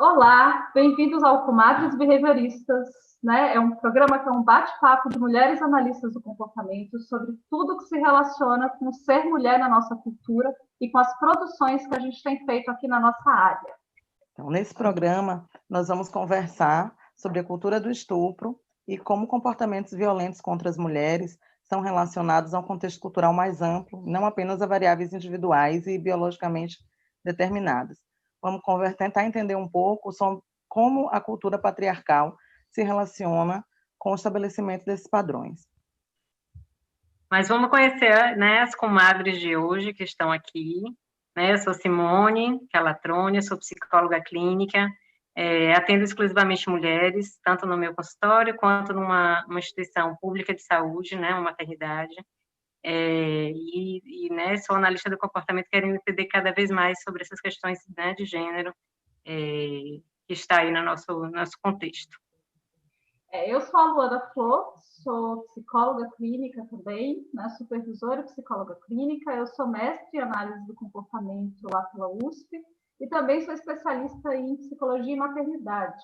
Olá, bem-vindos ao Comadres Behavioristas, né? É um programa que é um bate-papo de mulheres analistas do comportamento sobre tudo que se relaciona com ser mulher na nossa cultura e com as produções que a gente tem feito aqui na nossa área. Então, nesse programa, nós vamos conversar sobre a cultura do estupro e como comportamentos violentos contra as mulheres são relacionados a um contexto cultural mais amplo, não apenas a variáveis individuais e biologicamente determinadas. Vamos tentar entender um pouco sobre como a cultura patriarcal se relaciona com o estabelecimento desses padrões. Mas vamos conhecer, né, as comadres de hoje que estão aqui. Né? Eu sou Simone Calatrone, sou psicóloga clínica, atendo exclusivamente mulheres, tanto no meu consultório quanto numa instituição pública de saúde, né, uma maternidade. Né, sou analista do comportamento, querendo entender cada vez mais sobre essas questões, né, de gênero, que está aí no nosso contexto. Eu sou a Luana Flor, sou psicóloga clínica também, né, supervisora psicóloga clínica, eu sou mestre em análise do comportamento lá pela USP e também sou especialista em psicologia e maternidade.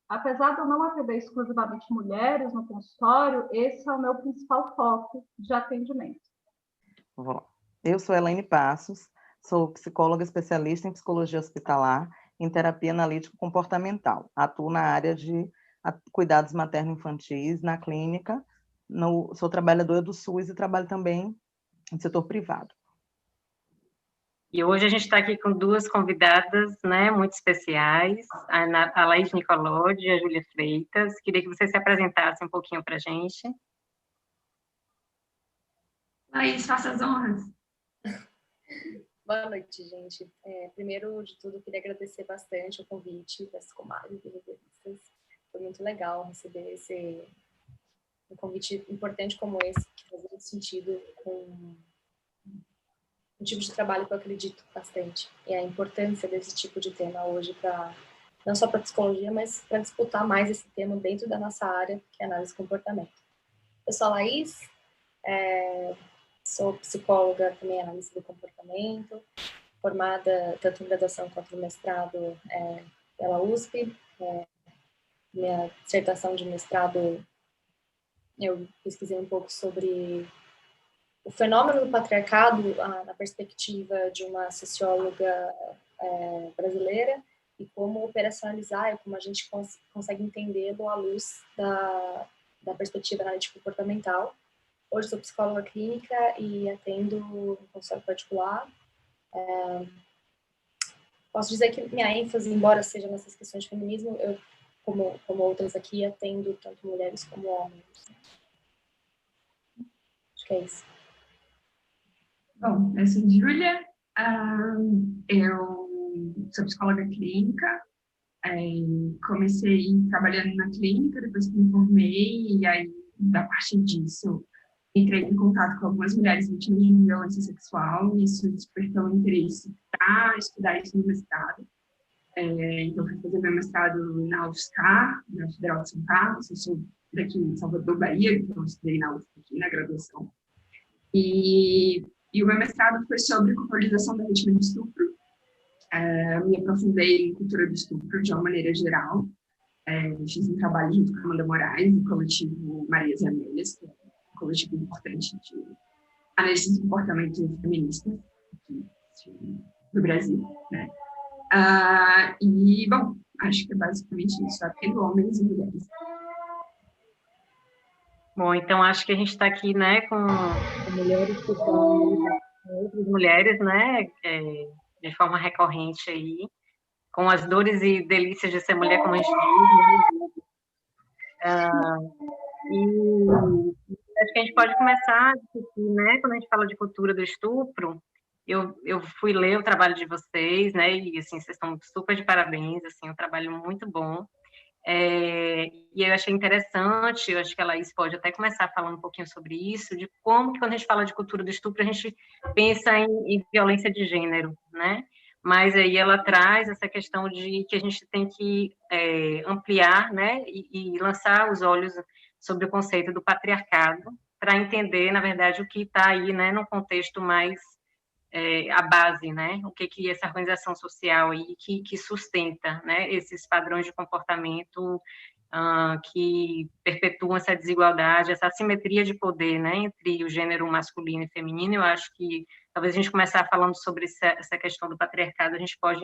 Apesar de eu não atender exclusivamente mulheres no consultório, esse é o meu principal foco de atendimento. Eu sou Elaine Passos, sou psicóloga especialista em psicologia hospitalar, em terapia analítico comportamental. Atuo na área de cuidados materno-infantis na clínica, sou trabalhadora do SUS e trabalho também no setor privado. E hoje a gente está aqui com duas convidadas, né, muito especiais, a Laís Nicolodi e a Júlia Freitas. Queria que vocês se apresentassem um pouquinho para a gente. Laís, faça as honras. Boa noite, gente. Primeiro de tudo, queria agradecer bastante o convite das comadres e revistas. Foi muito legal receber um convite importante como esse, que faz muito sentido com um tipo de trabalho que eu acredito bastante. E a importância desse tipo de tema hoje, não só para psicologia, mas para disputar mais esse tema dentro da nossa área, que é análise de comportamento. Eu sou a Laís, sou psicóloga também, analista do comportamento, formada tanto em graduação quanto no mestrado pela USP. Minha dissertação de mestrado, eu pesquisei um pouco sobre o fenômeno do patriarcado na perspectiva de uma socióloga brasileira e como operacionalizar, como a gente consegue entendê-lo à luz da perspectiva analítica comportamental. Hoje sou psicóloga clínica e atendo no consultório particular. Posso dizer que minha ênfase, embora seja nessas questões de feminismo, eu, como outras aqui, atendo tanto mulheres como homens. Acho que é isso. Bom, eu sou Júlia, eu sou psicóloga clínica, comecei trabalhando na clínica, depois que me formei, e aí, a partir disso, entrei em contato com algumas mulheres vítimas de violência sexual, e isso despertou o interesse para estudar isso no mestrado. Então, fui fazer meu mestrado na UFSCar, na Federal de São Carlos. Eu sou daqui em Salvador, Bahia, então eu estudei na UFSC aqui, na graduação. E o meu mestrado foi sobre culturalização da vítima de estupro. Me aprofundei em cultura do estupro de uma maneira geral. Fiz um trabalho junto com a Amanda Moraes, do coletivo Marias e Amélias, que é um coletivo importante de análise de comportamento feminista aqui do Brasil, né? E, bom, acho que é basicamente isso, atendo homens e mulheres. Bom, então acho que a gente está aqui, né, com mulheres que são outras mulheres, né, de forma recorrente aí, com as dores e delícias de ser mulher, como a gente diz, né? E acho que a gente pode começar a discutir, né, quando a gente fala de cultura do estupro. Eu fui ler o trabalho de vocês, né, e assim, vocês estão super de parabéns, assim, um trabalho muito bom. E eu achei interessante, eu acho que a Laís pode até começar falando um pouquinho sobre isso, de como que quando a gente fala de cultura do estupro, a gente pensa em violência de gênero, né? Mas aí ela traz essa questão de que a gente tem que ampliar, né, e lançar os olhos sobre o conceito do patriarcado, para entender, na verdade, o que está aí, né, num contexto mais a base, né? O que essa organização social aí que sustenta, né? Esses padrões de comportamento que perpetuam essa desigualdade, essa assimetria de poder, né? Entre o gênero masculino e feminino. Eu acho que talvez a gente começar falando sobre essa questão do patriarcado, a gente pode,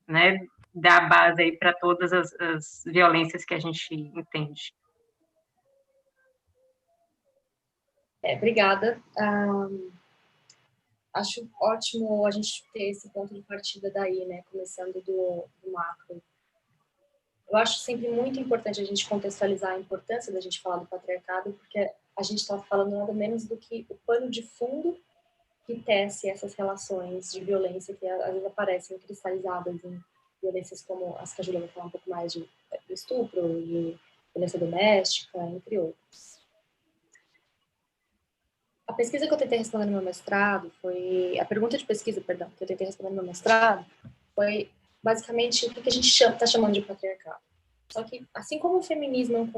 né? Dar base aí para todas as violências que a gente entende. Obrigada. Acho ótimo a gente ter esse ponto de partida daí, né? Começando do macro. Eu acho sempre muito importante a gente contextualizar a importância da gente falar do patriarcado, porque a gente está falando nada menos do que o pano de fundo que tece essas relações de violência que às vezes aparecem cristalizadas em violências como as que a Júlia vai falar um pouco mais de estupro, de violência doméstica, entre outros. A pesquisa que eu tentei responder no meu mestrado foi... A pergunta de pesquisa, perdão, que eu tentei responder no meu mestrado foi, basicamente, o que a gente está chamando de patriarcado. Só que, assim como o feminismo é um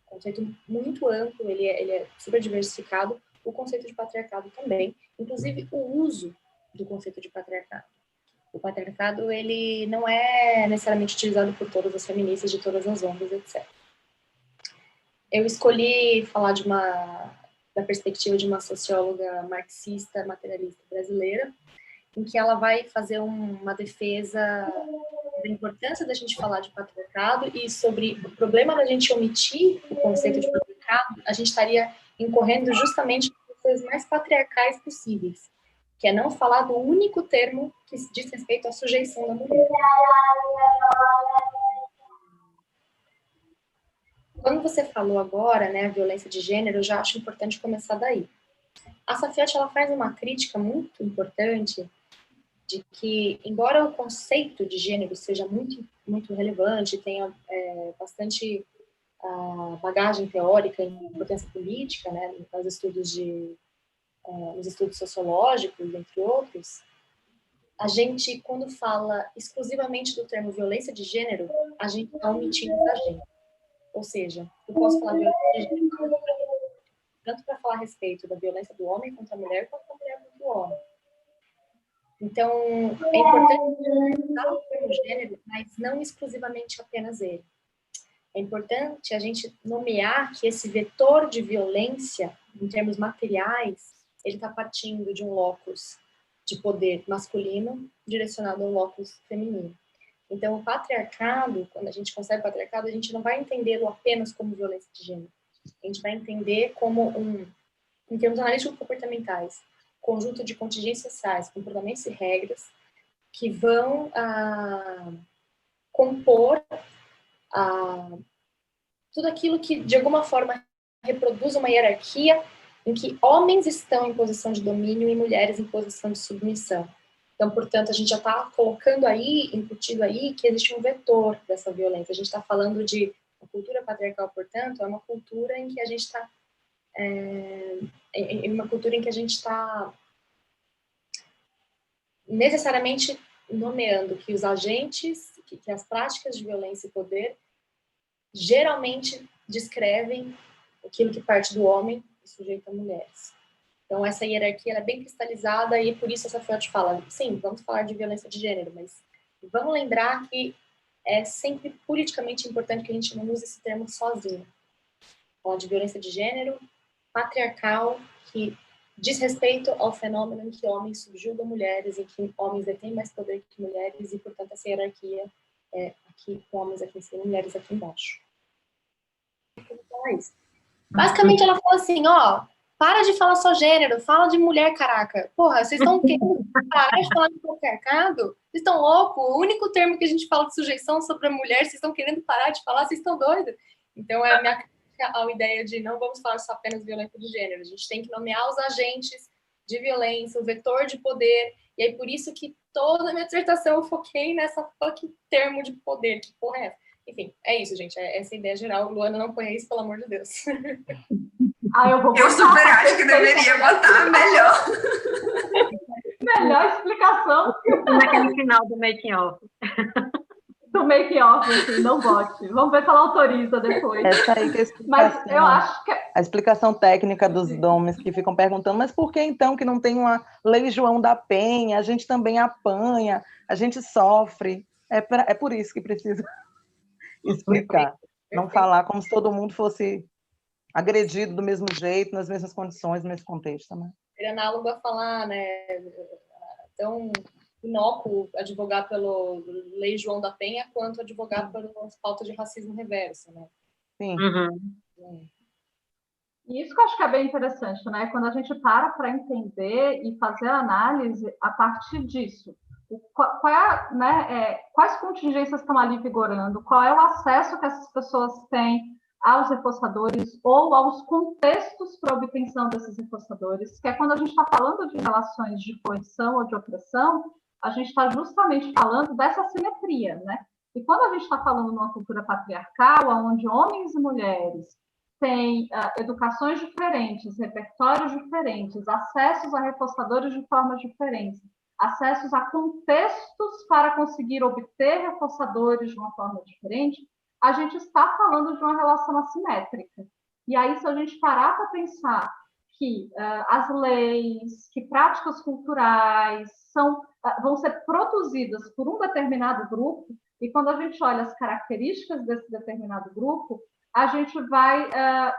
conceito muito amplo, ele é super diversificado, o conceito de patriarcado também, inclusive o uso do conceito de patriarcado. O patriarcado, ele não é necessariamente utilizado por todas as feministas de todas as ondas, etc. Eu escolhi falar da perspectiva de uma socióloga marxista materialista brasileira, em que ela vai fazer uma defesa da importância da gente falar de patriarcado e sobre o problema da gente omitir o conceito de patriarcado, a gente estaria incorrendo justamente nas coisas mais patriarcais possíveis, que é não falar do único termo que diz respeito à sujeição da mulher. Quando você falou agora, né, a violência de gênero, eu já acho importante começar daí. A Safiaty, ela faz uma crítica muito importante de que, embora o conceito de gênero seja muito, muito relevante, tenha bastante bagagem teórica e importância política, né, nos estudos sociológicos, entre outros, a gente, quando fala exclusivamente do termo violência de gênero, a gente está omitindo a gente. Ou seja, eu posso falar violência de gênero tanto para falar a respeito da violência do homem contra a mulher, quanto da mulher contra o homem. Então, é importante usar o termo gênero, mas não exclusivamente apenas ele. É importante a gente nomear que esse vetor de violência, em termos materiais, ele está partindo de um locus de poder masculino direcionado a um locus feminino. Então, o patriarcado, quando a gente concebe o patriarcado, a gente não vai entendê-lo apenas como violência de gênero. A gente vai entender como em termos analítico-comportamentais, conjunto de contingências sociais, comportamentos e regras que vão compor tudo aquilo que, de alguma forma, reproduz uma hierarquia em que homens estão em posição de domínio e mulheres em posição de submissão. Então, portanto, a gente já está colocando aí, incutido aí, que existe um vetor dessa violência. A gente está falando de uma cultura patriarcal, portanto, é uma cultura em que a gente está necessariamente nomeando que os agentes, que as práticas de violência e poder geralmente descrevem aquilo que parte do homem e sujeita a mulheres. Então, essa hierarquia ela é bem cristalizada e por isso essa Safiaty fala, sim, vamos falar de violência de gênero, mas vamos lembrar que é sempre politicamente importante que a gente não use esse termo sozinho. Falar de violência de gênero, patriarcal, que diz respeito ao fenômeno em que homens subjugam mulheres, em que homens detêm mais poder que mulheres e, portanto, essa hierarquia é aqui com homens aqui em cima e mulheres aqui embaixo. Então, é isso. Basicamente, ela fala assim, para de falar só gênero, fala de mulher, caraca. Porra, vocês estão querendo parar de falar de patriarcado? Vocês estão loucos? O único termo que a gente fala de sujeição sobre a mulher, vocês estão querendo parar de falar? Vocês estão doidos? Então, é a minha crítica à ideia de não vamos falar só apenas violência de gênero. A gente tem que nomear os agentes de violência, o vetor de poder. E aí, por isso que toda a minha dissertação eu foquei nessa fucking termo de poder. Que porra é essa? Enfim, é isso, gente. É essa ideia geral. Luana, não põe isso, pelo amor de Deus. Eu super acho que deveria botar melhor. Melhor explicação. Naquele final do making-off. Do making-off, assim, não bote. Vamos ver se ela autoriza depois. Essa aí que é a Mas eu acho que a explicação técnica dos homens que ficam perguntando, mas por que então que não tem uma lei João da Penha? A gente também apanha, a gente sofre. É por isso que precisa explicar. Não falar como se todo mundo fosse agredido do mesmo jeito, nas mesmas condições, no mesmo contexto. Né? É análogo a falar, né? Tão inócuo advogar pela lei João da Penha quanto advogar por pauta de racismo reverso, né? Sim. E isso que eu acho que é bem interessante, né? Quando a gente para entender e fazer a análise a partir disso. Quais contingências estão ali vigorando? Qual é o acesso que essas pessoas têm aos reforçadores ou aos contextos para obtenção desses reforçadores? Que é quando a gente está falando de relações de coerção ou de opressão, a gente está justamente falando dessa assimetria, né? E quando a gente está falando numa cultura patriarcal, onde homens e mulheres têm educações diferentes, repertórios diferentes, acessos a reforçadores de formas diferentes, acessos a contextos para conseguir obter reforçadores de uma forma diferente, a gente está falando de uma relação assimétrica. E aí, se a gente parar para pensar que as leis, que práticas culturais vão ser produzidas por um determinado grupo, e quando a gente olha as características desse determinado grupo, a gente vai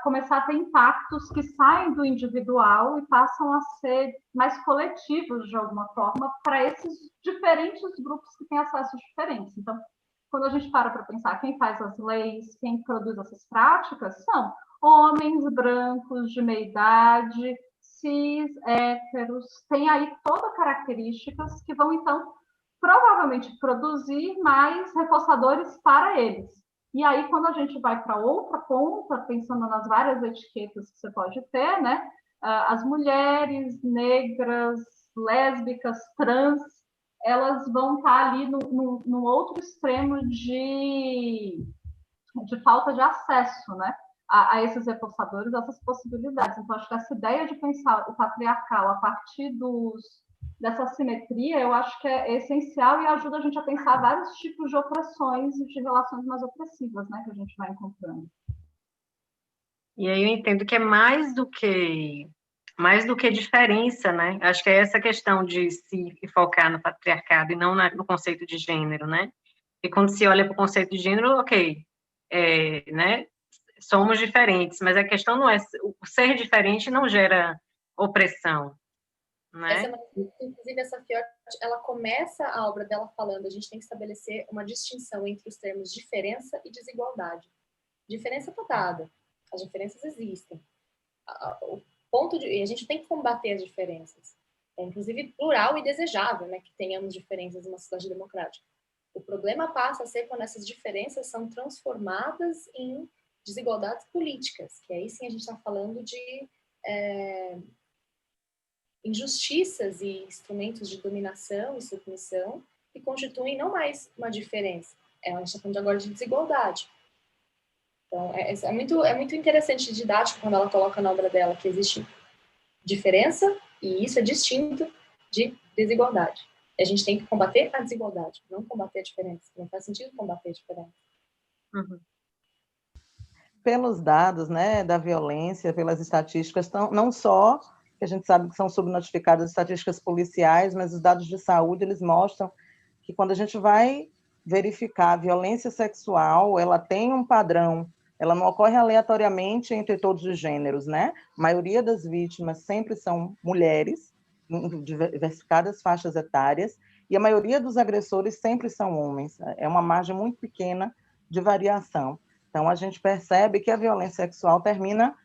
começar a ter impactos que saem do individual e passam a ser mais coletivos, de alguma forma, para esses diferentes grupos que têm acessos diferentes. Então, quando a gente para pensar quem faz as leis, quem produz essas práticas, são homens brancos de meia idade, cis, héteros, tem aí todas características que vão, então, provavelmente produzir mais reforçadores para eles. E aí, quando a gente vai para outra ponta, pensando nas várias etiquetas que você pode ter, né? As mulheres negras, lésbicas, trans, elas vão estar ali no outro extremo de falta de acesso, né? A esses reforçadores, a essas possibilidades. Então, acho que essa ideia de pensar o patriarcal a partir dessa assimetria, eu acho que é essencial e ajuda a gente a pensar vários tipos de opressões e de relações mais opressivas, né, que a gente vai encontrando. E aí eu entendo que é mais do que diferença, né? Acho que é essa questão de se focar no patriarcado e não no conceito de gênero, né? E quando se olha para o conceito de gênero, ok, né? Somos diferentes, mas a questão não é o ser diferente não gera opressão, né? Inclusive, essa Fiort, ela começa a obra dela falando, a gente tem que estabelecer uma distinção entre os termos diferença e desigualdade. Diferença está dada, as diferenças existem. O ponto a gente tem que combater as diferenças. É, inclusive, plural e desejável, né, que tenhamos diferenças em uma sociedade democrática. O problema passa a ser quando essas diferenças são transformadas em desigualdades políticas, que aí sim a gente está falando de injustiças e instrumentos de dominação e submissão que constituem não mais uma diferença, a gente está falando agora de desigualdade. Então, é muito interessante e didático quando ela coloca na obra dela que existe diferença e isso é distinto de desigualdade. E a gente tem que combater a desigualdade, não combater a diferença. Não faz sentido combater a diferença. Uhum. Pelos dados, né, da violência, pelas estatísticas, não só que a gente sabe que são subnotificadas as estatísticas policiais, mas os dados de saúde, eles mostram que quando a gente vai verificar a violência sexual, ela tem um padrão, ela não ocorre aleatoriamente entre todos os gêneros, né? A maioria das vítimas sempre são mulheres, em diversificadas faixas etárias, e a maioria dos agressores sempre são homens. É uma margem muito pequena de variação. Então, a gente percebe que a violência sexual termina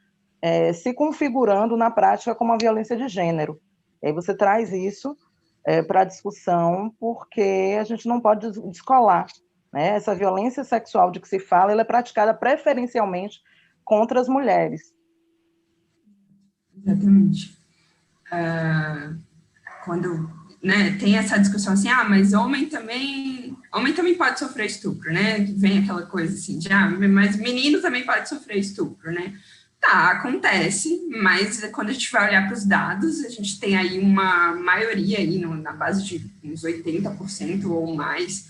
se configurando na prática como uma violência de gênero. E aí você traz isso para a discussão, porque a gente não pode descolar, né? Essa violência sexual de que se fala, ela é praticada preferencialmente contra as mulheres. Exatamente. Quando, né, tem essa discussão assim, mas homem também pode sofrer estupro, né? Vem aquela coisa assim, mas menino também pode sofrer estupro, né? Tá, acontece, mas quando a gente vai olhar para os dados, a gente tem aí uma maioria aí na base de uns 80% ou mais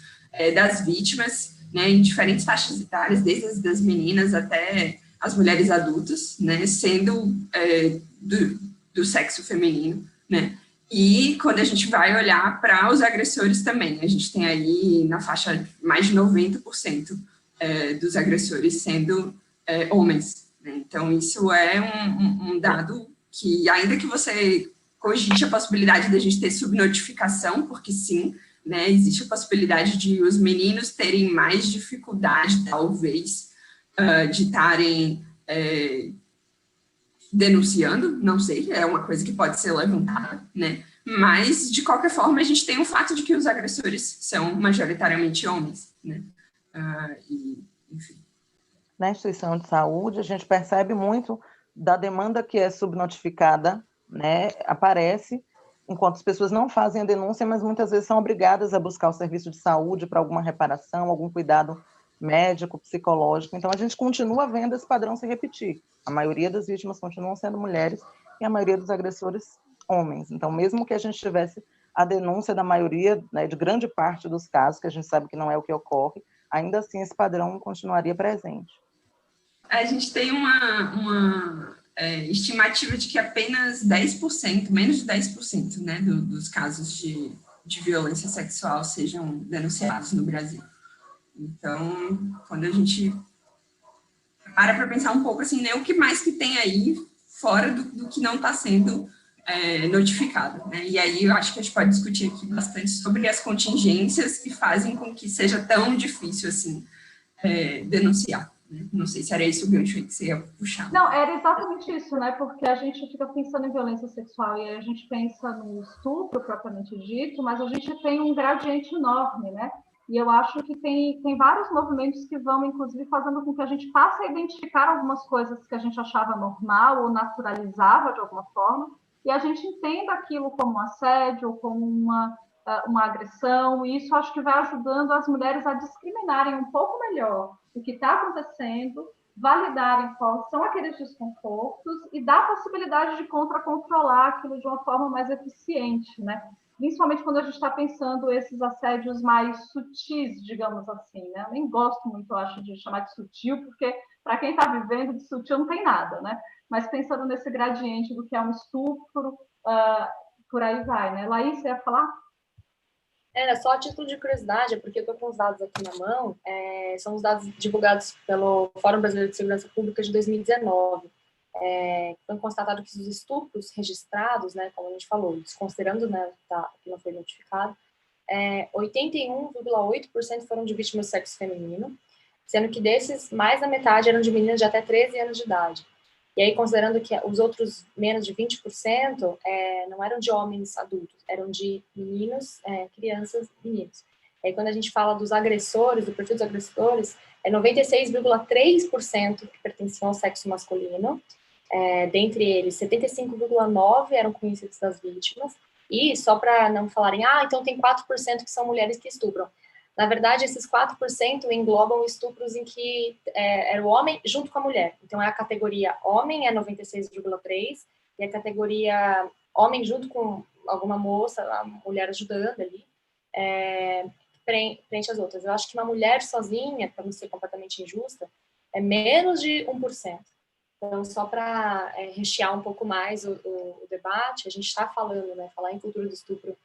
das vítimas, né, em diferentes faixas etárias, desde as das meninas até as mulheres adultas, né, sendo do sexo feminino, né, e quando a gente vai olhar para os agressores também, a gente tem aí na faixa de mais de 90% dos agressores sendo homens, né? Então isso é um dado que, ainda que você cogite a possibilidade de a gente ter subnotificação, porque sim, né, existe a possibilidade de os meninos terem mais dificuldade, talvez, de estarem denunciando, não sei, é uma coisa que pode ser levantada, né? Mas, de qualquer forma, a gente tem o fato de que os agressores são majoritariamente homens, né? Enfim. Na instituição de saúde, a gente percebe muito da demanda que é subnotificada, né? Aparece, enquanto as pessoas não fazem a denúncia, mas muitas vezes são obrigadas a buscar o serviço de saúde para alguma reparação, algum cuidado médico, psicológico. Então, a gente continua vendo esse padrão se repetir. A maioria das vítimas continuam sendo mulheres e a maioria dos agressores, homens. Então, mesmo que a gente tivesse a denúncia da maioria, né, de grande parte dos casos, que a gente sabe que não é o que ocorre, ainda assim esse padrão continuaria presente. A gente tem uma estimativa de que apenas 10%, menos de 10%, né, dos casos de violência sexual sejam denunciados no Brasil. Então, quando a gente para pensar um pouco assim, né, o que mais que tem aí fora do que não está sendo notificado, né? E aí eu acho que a gente pode discutir aqui bastante sobre as contingências que fazem com que seja tão difícil assim denunciar. Né? Não sei se era esse o gancho aí que você ia puxar. Não, era exatamente isso, né? Porque a gente fica pensando em violência sexual e a gente pensa no estupro propriamente dito, mas a gente tem um gradiente enorme, né? E eu acho que tem vários movimentos que vão, inclusive, fazendo com que a gente passe a identificar algumas coisas que a gente achava normal ou naturalizava de alguma forma, e a gente entenda aquilo como um assédio, como uma agressão, e isso acho que vai ajudando as mulheres a discriminarem um pouco melhor o que está acontecendo, validarem quais são aqueles desconfortos e dar a possibilidade de controlar aquilo de uma forma mais eficiente, né? Principalmente quando a gente está pensando esses assédios mais sutis, digamos assim, né? Eu nem gosto muito, eu acho, de chamar de sutil, porque para quem está vivendo de sutil não tem nada, né? Mas pensando nesse gradiente do que é um estupro, por aí vai, né? Laís, você ia falar? Era só a título de curiosidade, porque eu estou com os dados aqui na mão, são os dados divulgados pelo Fórum Brasileiro de Segurança Pública de 2019. Foi constatado que os estupros registrados, né, como a gente falou, desconsiderando, né, que não foi notificado, 81,8% foram de vítimas do sexo feminino, sendo que desses, mais da metade eram de meninas de até 13 anos de idade. E aí, considerando que os outros menos de 20% não eram de homens adultos, eram de meninos, crianças, meninos. E aí, quando a gente fala dos agressores, do perfil dos agressores, 96,3% que pertenciam ao sexo masculino, dentre eles, 75,9% eram conhecidos das vítimas, e só para não falarem, então tem 4% que são mulheres que estupram. Na verdade, esses 4% englobam estupros em que era o homem junto com a mulher. Então, a categoria homem 96,3%, e a categoria homem junto com alguma moça, a mulher ajudando ali, frente às outras. Eu acho que uma mulher sozinha, para não ser completamente injusta, é menos de 1%. Então, só para rechear um pouco mais o debate, a gente está falando, né, falar em cultura do estupro,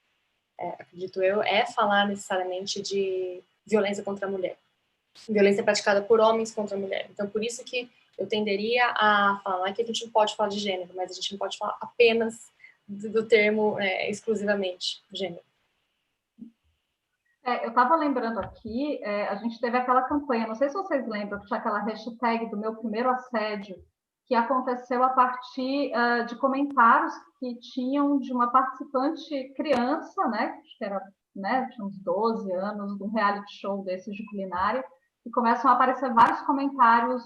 acredito eu, falar necessariamente de violência contra a mulher. Violência praticada por homens contra a mulher. Então, por isso que eu tenderia a falar que a gente não pode falar de gênero, mas a gente não pode falar apenas do termo exclusivamente gênero. Eu estava lembrando aqui, a gente teve aquela campanha, não sei se vocês lembram, que tinha aquela hashtag do meu primeiro assédio, que aconteceu a partir de comentários que tinham de uma participante criança, né, que era, né, tinha uns 12 anos, de um reality show desses de culinária, e começam a aparecer vários comentários,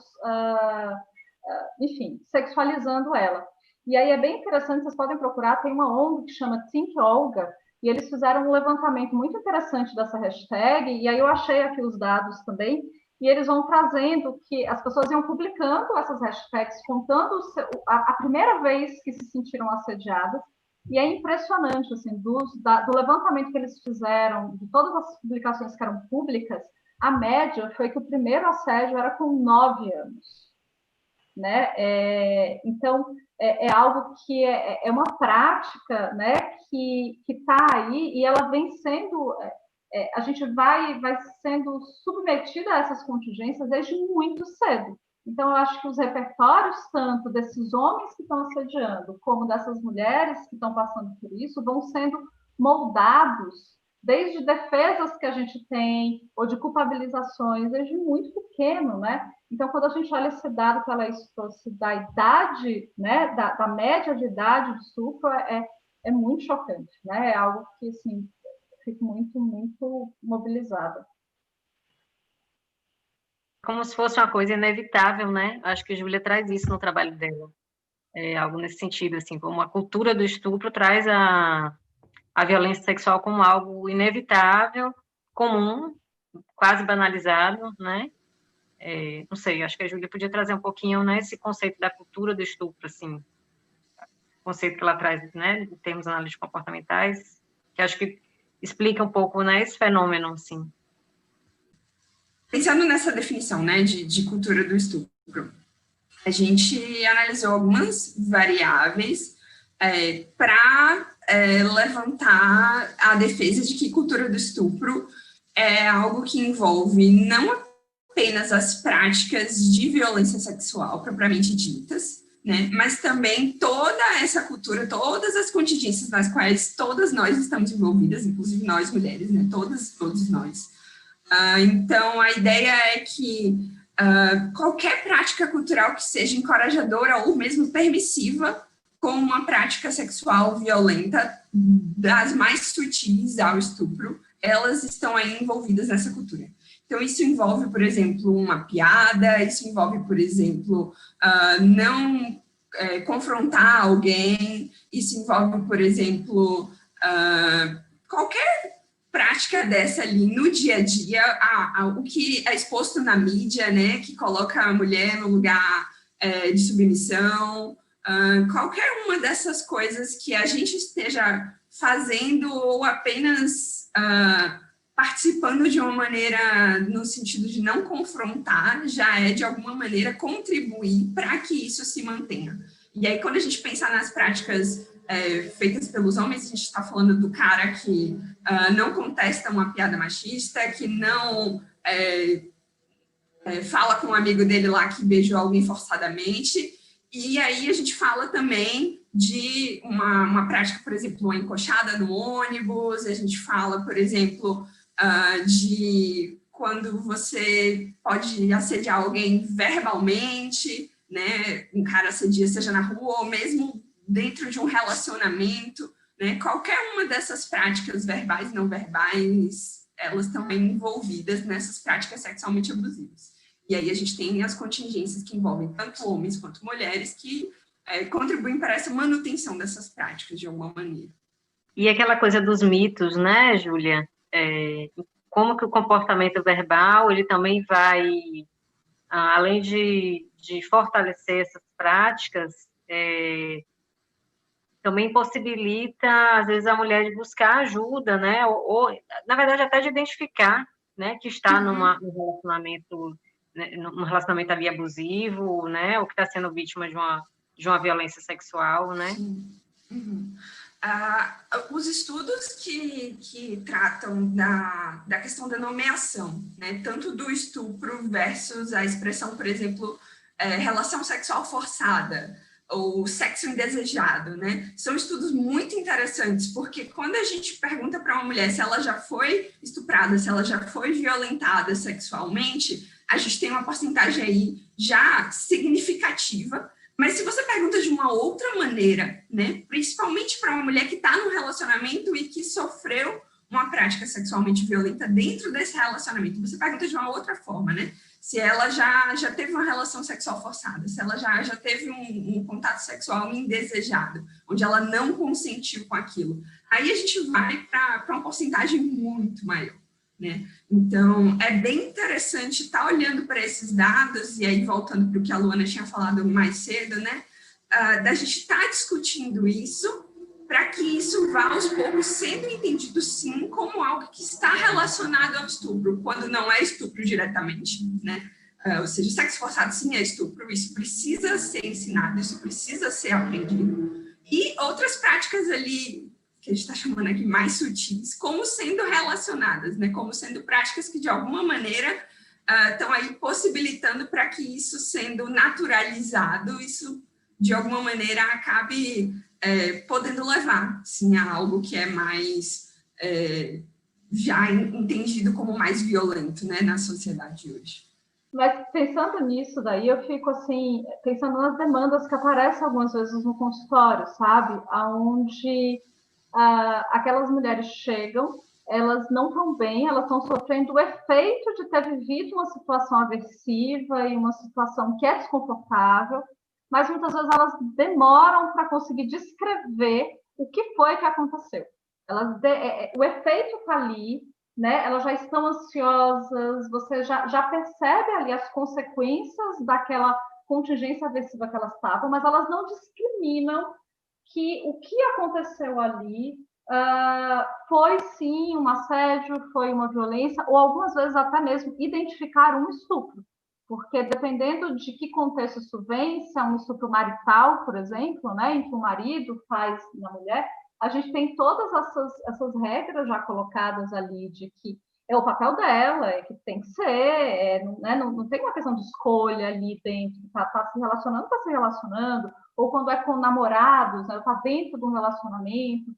enfim, sexualizando ela. E aí é bem interessante, vocês podem procurar, tem uma ONG que chama Think Olga, e eles fizeram um levantamento muito interessante dessa hashtag, e aí eu achei aqui os dados também, e eles vão trazendo que as pessoas iam publicando essas hashtags, contando a primeira vez que se sentiram assediadas, e é impressionante, assim, do levantamento que eles fizeram, de todas as publicações que eram públicas, a média foi que o primeiro assédio era com 9 anos. né? Então, é algo que é uma prática, né, que está aí e ela vem sendo... a gente vai sendo submetida a essas contingências desde muito cedo. Então, eu acho que os repertórios, tanto desses homens que estão assediando, como dessas mulheres que estão passando por isso, vão sendo moldados desde defesas que a gente tem, ou de culpabilizações, desde muito pequeno, né? Então, quando a gente olha esse dado que ela trouxe da idade, né, da média de idade do estupro, é muito chocante, né? É algo que, assim, fico muito, muito mobilizada. Como se fosse uma coisa inevitável, né? Acho que a Júlia traz isso no trabalho dela. É algo nesse sentido, assim, como a cultura do estupro traz a violência sexual como algo inevitável, comum, quase banalizado, né? Não sei, acho que a Júlia podia trazer um pouquinho, né, esse conceito da cultura do estupro, assim, conceito que ela traz, né, em termos analíticos comportamentais, que acho que explica um pouco, né, esse fenômeno, assim. Pensando nessa definição, né, de cultura do estupro, a gente analisou algumas variáveis para levantar a defesa de que cultura do estupro é algo que envolve não apenas as práticas de violência sexual propriamente ditas, né, mas também toda essa cultura, todas as contingências nas quais todas nós estamos envolvidas, inclusive nós mulheres, né, todos nós. Então, a ideia é que qualquer prática cultural que seja encorajadora ou mesmo permissiva, como uma prática sexual violenta, das mais sutis ao estupro, elas estão aí envolvidas nessa cultura. Então, isso envolve, por exemplo, uma piada, isso envolve, por exemplo, não confrontar alguém, isso envolve, por exemplo, qualquer prática dessa ali no dia a dia, o que é exposto na mídia, né, que coloca a mulher no lugar de submissão, qualquer uma dessas coisas que a gente esteja fazendo ou apenas participando de uma maneira no sentido de não confrontar, já é de alguma maneira contribuir para que isso se mantenha. E aí, quando a gente pensar nas práticas feitas pelos homens, a gente está falando do cara que não contesta uma piada machista, que não fala com um amigo dele lá que beijou alguém forçadamente, e aí a gente fala também de uma prática, por exemplo, uma encoxada no ônibus, a gente fala, por exemplo, de quando você pode assediar alguém verbalmente, né? Um cara assedia, seja na rua ou mesmo dentro de um relacionamento, né? Qualquer uma dessas práticas verbais e não verbais, elas estão envolvidas nessas práticas sexualmente abusivas. E aí a gente tem as contingências que envolvem tanto homens quanto mulheres que contribuem para essa manutenção dessas práticas de alguma maneira. E aquela coisa dos mitos, né, Júlia? Como que o comportamento verbal, ele também vai, além de fortalecer essas práticas, também possibilita, às vezes, a mulher de buscar ajuda, né? Ou na verdade, até de identificar, né, que está num relacionamento ali abusivo, né? Ou que está sendo vítima de uma violência sexual, né? Uhum. Os estudos que tratam da questão da nomeação, né, tanto do estupro versus a expressão, por exemplo, relação sexual forçada ou sexo indesejado, né, são estudos muito interessantes, porque quando a gente pergunta para uma mulher se ela já foi estuprada, se ela já foi violentada sexualmente, a gente tem uma porcentagem aí já significativa. Mas se você pergunta de uma outra maneira, né, principalmente para uma mulher que está num relacionamento e que sofreu uma prática sexualmente violenta dentro desse relacionamento, você pergunta de uma outra forma, né? Se ela já teve uma relação sexual forçada, se ela já teve um contato sexual indesejado, onde ela não consentiu com aquilo. Aí a gente vai para uma porcentagem muito maior, né? Então, é bem interessante estar olhando para esses dados, e aí voltando para o que a Luana tinha falado mais cedo, né? Da gente estar discutindo isso, para que isso vá aos poucos sendo entendido, sim, como algo que está relacionado ao estupro, quando não é estupro diretamente, né? ou seja, o sexo forçado sim é estupro, isso precisa ser ensinado, isso precisa ser aprendido. E outras práticas ali, que a gente está chamando aqui mais sutis, como sendo relacionadas, né? Como sendo práticas que de alguma maneira estão aí possibilitando para que isso sendo naturalizado, isso de alguma maneira acabe podendo levar, sim, a algo que é mais já entendido como mais violento, né, na sociedade hoje. Mas pensando nisso daí, eu fico assim, pensando nas demandas que aparecem algumas vezes no consultório, sabe? Onde aquelas mulheres chegam, elas não estão bem, elas estão sofrendo o efeito de ter vivido uma situação aversiva e uma situação que é desconfortável, mas muitas vezes elas demoram para conseguir descrever o que foi que aconteceu. O efeito está ali, né? Elas já estão ansiosas, você já percebe ali as consequências daquela contingência aversiva que elas estavam, mas elas não discriminam que o que aconteceu ali foi sim um assédio, foi uma violência, ou algumas vezes até mesmo identificar um estupro. Porque dependendo de que contexto isso vem, se é um estupro marital, por exemplo, né, em que o marido faz na mulher, a gente tem todas essas regras já colocadas ali de que é o papel dela, é que tem que ser, não tem uma questão de escolha ali dentro, tá se relacionando, está se relacionando, ou quando é com namorados, né, está dentro de um relacionamento,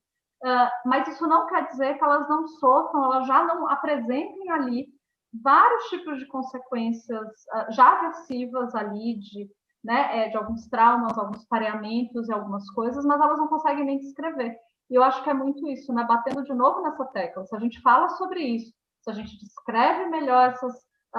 mas isso não quer dizer que elas não sofram, elas já não apresentem ali vários tipos de consequências já aversivas ali, de alguns traumas, alguns pareamentos e algumas coisas, mas elas não conseguem nem descrever. E eu acho que é muito isso, né? Batendo de novo nessa tecla. Se a gente fala sobre isso, se a gente descreve melhor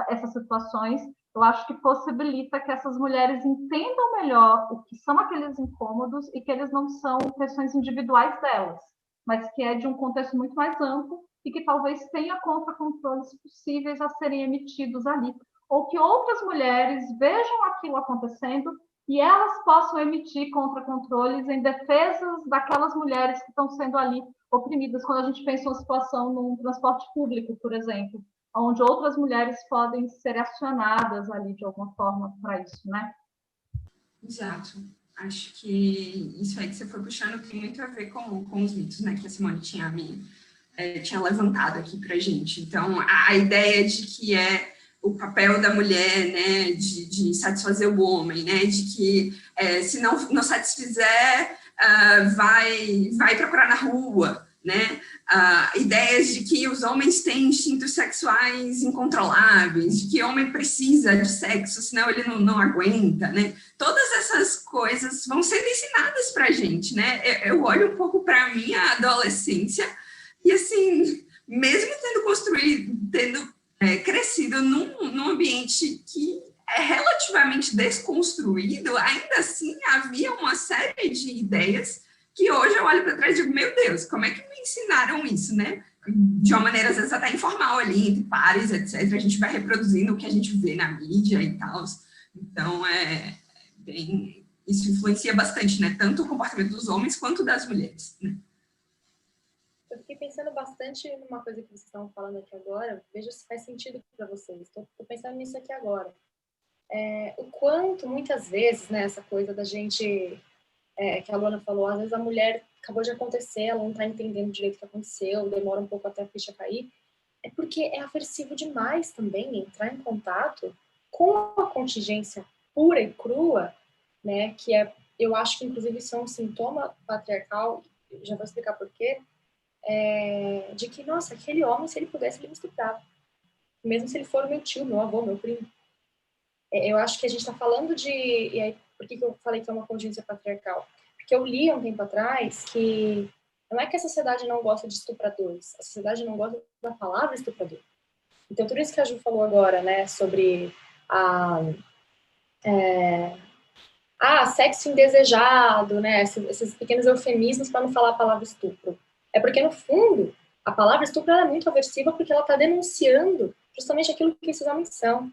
essas situações, eu acho que possibilita que essas mulheres entendam melhor o que são aqueles incômodos e que eles não são questões individuais delas, mas que é de um contexto muito mais amplo e que talvez tenha contra-controles possíveis a serem emitidos ali, ou que outras mulheres vejam aquilo acontecendo e elas possam emitir contra-controles em defesa daquelas mulheres que estão sendo ali oprimidas, quando a gente pensa uma situação num transporte público, por exemplo, onde outras mulheres podem ser acionadas ali de alguma forma para isso, né? Exato. Acho que isso aí que você foi puxando tem muito a ver com os mitos, né, que a Simone tinha levantado aqui para a gente. Então, a ideia de que é o papel da mulher, né, de satisfazer o homem, né, de que se não satisfizer, vai procurar na rua, né, ideias de que os homens têm instintos sexuais incontroláveis, de que o homem precisa de sexo, senão ele não aguenta, né, todas essas coisas vão sendo ensinadas para a gente, né, eu olho um pouco para a minha adolescência e, assim, mesmo tendo crescido num ambiente que é relativamente desconstruído, ainda assim havia uma série de ideias que hoje eu olho para trás e digo, meu Deus, como é que me ensinaram isso, né? De uma maneira, às vezes, até informal ali, entre pares, etc. A gente vai reproduzindo o que a gente vê na mídia e tal. Então, isso influencia bastante, né? Tanto o comportamento dos homens quanto das mulheres, né? Eu fiquei pensando bastante numa coisa que vocês estavam falando aqui agora, veja se faz sentido para vocês. Estou pensando nisso aqui agora. O quanto, muitas vezes, né, essa coisa da gente, que a Luana falou, às vezes a mulher acabou de acontecer, ela não está entendendo direito o que aconteceu, demora um pouco até a ficha cair, é porque é aversivo demais também entrar em contato com a contingência pura e crua, né, que eu acho que, inclusive, isso é um sintoma patriarcal, já vou explicar por quê, de que, nossa, aquele homem, se ele pudesse, ele me estuprava. Mesmo se ele for meu tio, meu avô, meu primo. Eu acho que a gente está falando de... E aí, por que eu falei que é uma contingência patriarcal? Porque eu li há um tempo atrás que não é que a sociedade não gosta de estupradores, a sociedade não gosta da palavra estuprador. Então, tudo isso que a Ju falou agora, né, sobre sexo indesejado, né, esses pequenos eufemismos para não falar a palavra estupro. É porque, no fundo, a palavra estupro é muito aversiva porque ela está denunciando justamente aquilo que esses homens são.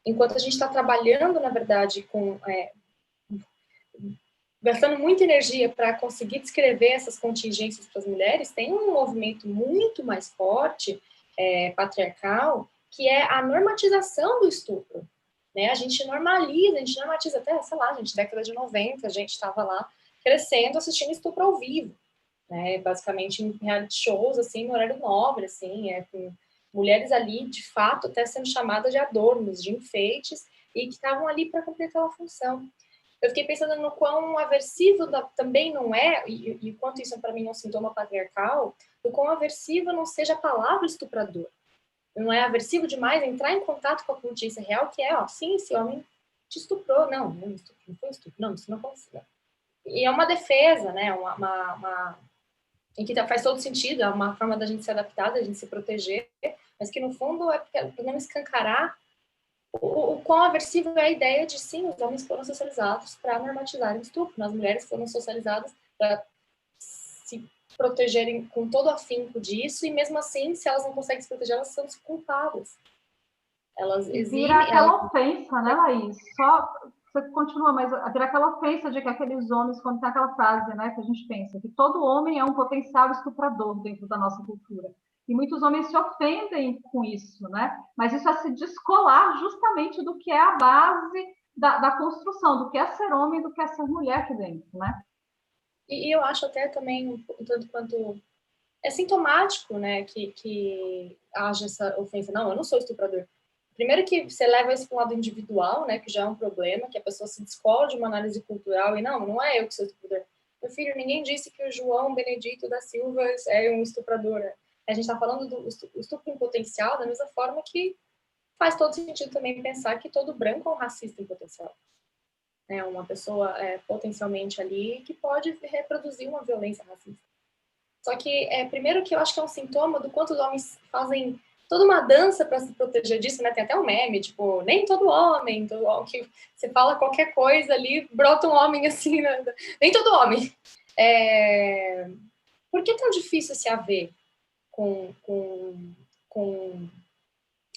Enquanto a gente está trabalhando, na verdade, gastando muita energia para conseguir descrever essas contingências para as mulheres, tem um movimento muito mais forte, patriarcal, que é a normatização do estupro. né? A gente normatiza até, sei lá, gente, década de 90, a gente estava lá crescendo, assistindo estupro ao vivo, né? Basicamente em reality shows, assim, no horário nobre, assim, com mulheres ali, de fato, até sendo chamadas de adornos, de enfeites, e que estavam ali para cumprir aquela função. Eu fiquei pensando no quão aversivo também não é, e quanto isso para mim é um sintoma patriarcal, do quão aversivo não seja a palavra estuprador. Não é aversivo demais entrar em contato com a notícia real, que é, ó, sim, esse homem te estuprou. Não foi estupro. Não, isso não aconteceu. E é uma defesa, né? Em que faz todo sentido, é uma forma da gente se adaptar, da gente se proteger, mas que no fundo é para não escancarar o quão aversivo é a ideia de, sim, os homens foram socializados para normatizarem o estupro, as mulheres foram socializadas para se protegerem com todo afinco disso, e mesmo assim, se elas não conseguem se proteger, elas são culpadas. Elas exigem... Vira aquela ofensa, né, Laís? Só você continua, mas vira aquela ofensa de que aqueles homens, quando tem aquela frase, né, que a gente pensa, que todo homem é um potencial estuprador dentro da nossa cultura. E muitos homens se ofendem com isso, né? Mas isso é se descolar justamente do que é a base da construção, do que é ser homem e do que é ser mulher aqui dentro, né? E eu acho até também, tanto quanto... É sintomático, né, que haja essa ofensa. Não, eu não sou estuprador. Primeiro que você leva isso para o lado individual, né, que já é um problema, que a pessoa se descola de uma análise cultural e não é eu que sou estuprador. Meu filho, ninguém disse que o João Benedito da Silva é um estuprador. Né? A gente está falando do estupro em potencial da mesma forma que faz todo sentido também pensar que todo branco é um racista em potencial. É uma pessoa potencialmente ali que pode reproduzir uma violência racista. Só que, primeiro que eu acho que é um sintoma do quanto os homens fazem toda uma dança para se proteger disso, né? Tem até um meme, tipo, nem todo homem, que você fala qualquer coisa ali, brota um homem assim, né? Nem todo homem. Por que é tão difícil se haver com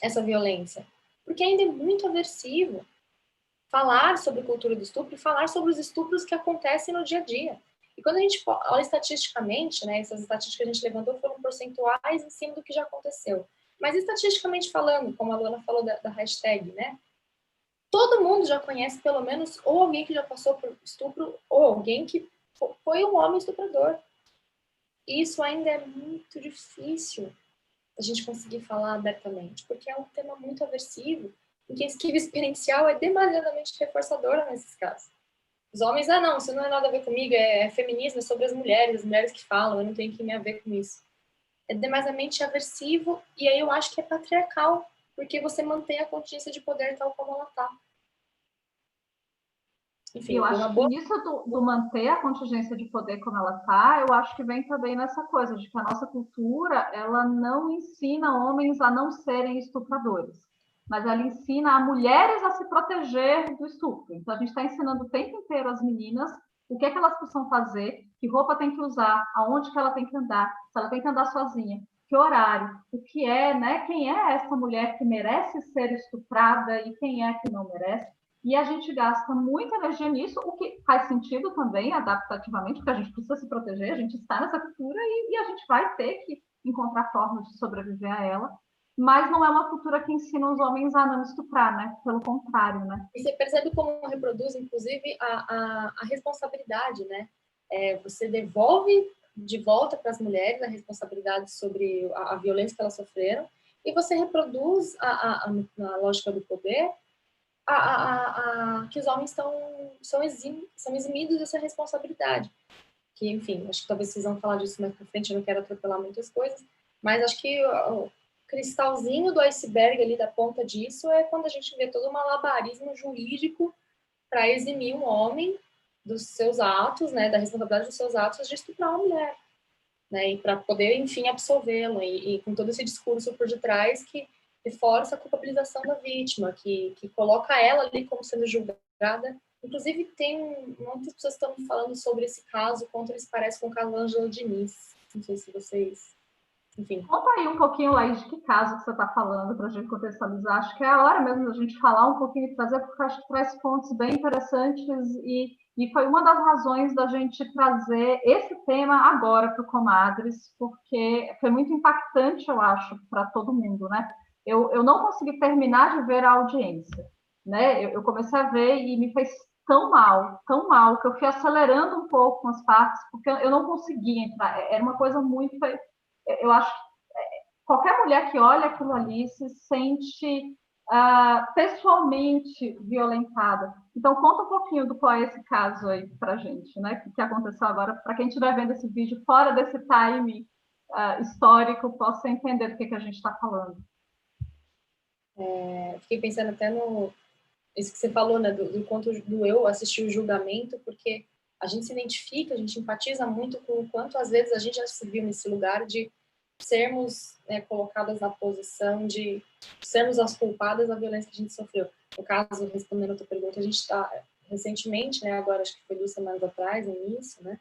essa violência? Porque ainda é muito aversivo falar sobre a cultura do estupro e falar sobre os estupros que acontecem no dia a dia. E quando a gente olha estatisticamente, né, essas estatísticas que a gente levantou foram percentuais em cima do que já aconteceu. Mas estatisticamente falando, como a Luana falou da hashtag, né, todo mundo já conhece pelo menos ou alguém que já passou por estupro ou alguém que foi um homem estuprador. E isso ainda é muito difícil a gente conseguir falar abertamente, porque é um tema muito aversivo, em que a esquiva experiencial é demasiadamente reforçadora nesses casos. Os homens, não, isso não é nada a ver comigo, é feminismo, é sobre as mulheres que falam, eu não tenho que me haver com isso. É demasiadamente aversivo, e aí eu acho que é patriarcal, porque você mantém a consciência de poder tal como ela está. Enfim, eu acho que nisso do manter a contingência de poder como ela está, eu acho que vem também nessa coisa de que a nossa cultura, ela não ensina homens a não serem estupradores, mas ela ensina a mulheres a se proteger do estupro. Então, a gente está ensinando o tempo inteiro às meninas o que é que elas precisam fazer, que roupa tem que usar, aonde que ela tem que andar, se ela tem que andar sozinha, que horário, o que é, né? Quem é essa mulher que merece ser estuprada e quem é que não merece. E a gente gasta muita energia nisso, o que faz sentido também, adaptativamente, porque a gente precisa se proteger, a gente está nessa cultura e a gente vai ter que encontrar formas de sobreviver a ela, mas não é uma cultura que ensina os homens a não estuprar, né? Pelo contrário, né? E você percebe como reproduz, inclusive, a responsabilidade, né? Você devolve de volta para as mulheres a responsabilidade sobre a violência que elas sofreram e você reproduz, na lógica do poder, que os homens são eximidos dessa responsabilidade. Que, enfim, acho que talvez vocês vão falar disso mais para frente, eu não quero atropelar muitas coisas, mas acho que o cristalzinho do iceberg ali da ponta disso é quando a gente vê todo um malabarismo jurídico para eximir um homem dos seus atos, né, da responsabilidade dos seus atos de estuprar uma mulher, né, e para poder, enfim, absolvê-lo, e com todo esse discurso por detrás que reforça a culpabilização da vítima, que coloca ela ali como sendo julgada. Inclusive, tem muitas pessoas que estão falando sobre esse caso, quanto eles parecem com o caso da Ângela Diniz. Não sei se vocês... Enfim. Conta aí um pouquinho, Laís, de que caso que você está falando, para a gente contextualizar. Acho que é a hora mesmo da gente falar um pouquinho e trazer, porque acho que traz pontos bem interessantes e foi uma das razões da gente trazer esse tema agora para o Comadres, porque foi muito impactante, eu acho, para todo mundo, né? Eu não consegui terminar de ver a audiência. né? Eu comecei a ver e me fez tão mal, que eu fui acelerando um pouco as partes, porque eu não conseguia entrar. Era uma coisa muito... Eu acho que qualquer mulher que olha aquilo ali se sente pessoalmente violentada. Então, conta um pouquinho do qual é esse caso aí pra gente, né? Que aconteceu agora, para quem estiver vendo esse vídeo fora desse time histórico, possa entender do que a gente está falando. Fiquei pensando até isso que você falou, né, do quanto doeu assistir o julgamento, porque a gente se identifica, a gente empatiza muito com o quanto, às vezes, a gente já se viu nesse lugar de sermos, né, colocadas na posição de sermos as culpadas da violência que a gente sofreu. No caso, respondendo a tua pergunta, a gente está, recentemente, né, agora acho que foi 2 semanas atrás, no início, né,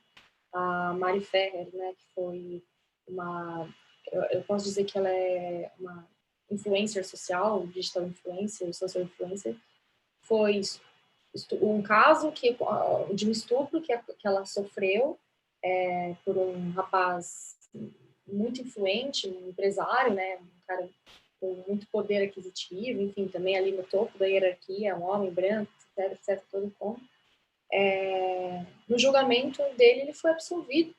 a Mari Ferrer, né, que foi eu posso dizer que ela é uma influencer social, digital influencer, social influencer, foi um caso de um estupro que ela sofreu por um rapaz muito influente, um empresário, né, um cara com muito poder aquisitivo, enfim, também ali no topo da hierarquia, um homem branco, etc, todo como. No julgamento dele, ele foi absolvido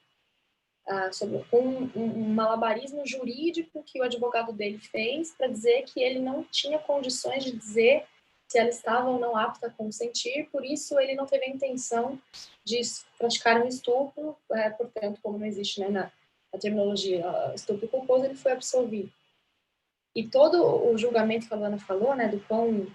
com um malabarismo jurídico que o advogado dele fez para dizer que ele não tinha condições de dizer se ela estava ou não apta a consentir, por isso ele não teve a intenção de praticar um estupro, portanto, como não existe, né, na terminologia estupro culposo, ele foi absolvido. E todo o julgamento que a Luana falou, né, do quão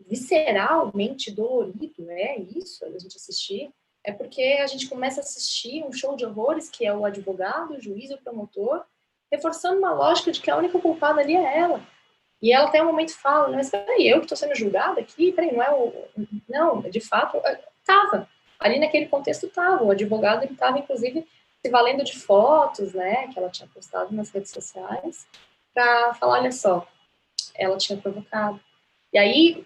visceralmente dolorido é isso, a gente assistir, é porque a gente começa a assistir um show de horrores, que é o advogado, o juiz e o promotor, reforçando uma lógica de que a única culpada ali é ela. E ela até um momento fala, mas peraí, eu que estou sendo julgada aqui? Peraí, não é o... Não, de fato, estava. Ali naquele contexto estava. O advogado estava, inclusive, se valendo de fotos, né, que ela tinha postado nas redes sociais, para falar, olha só, ela tinha provocado. E aí,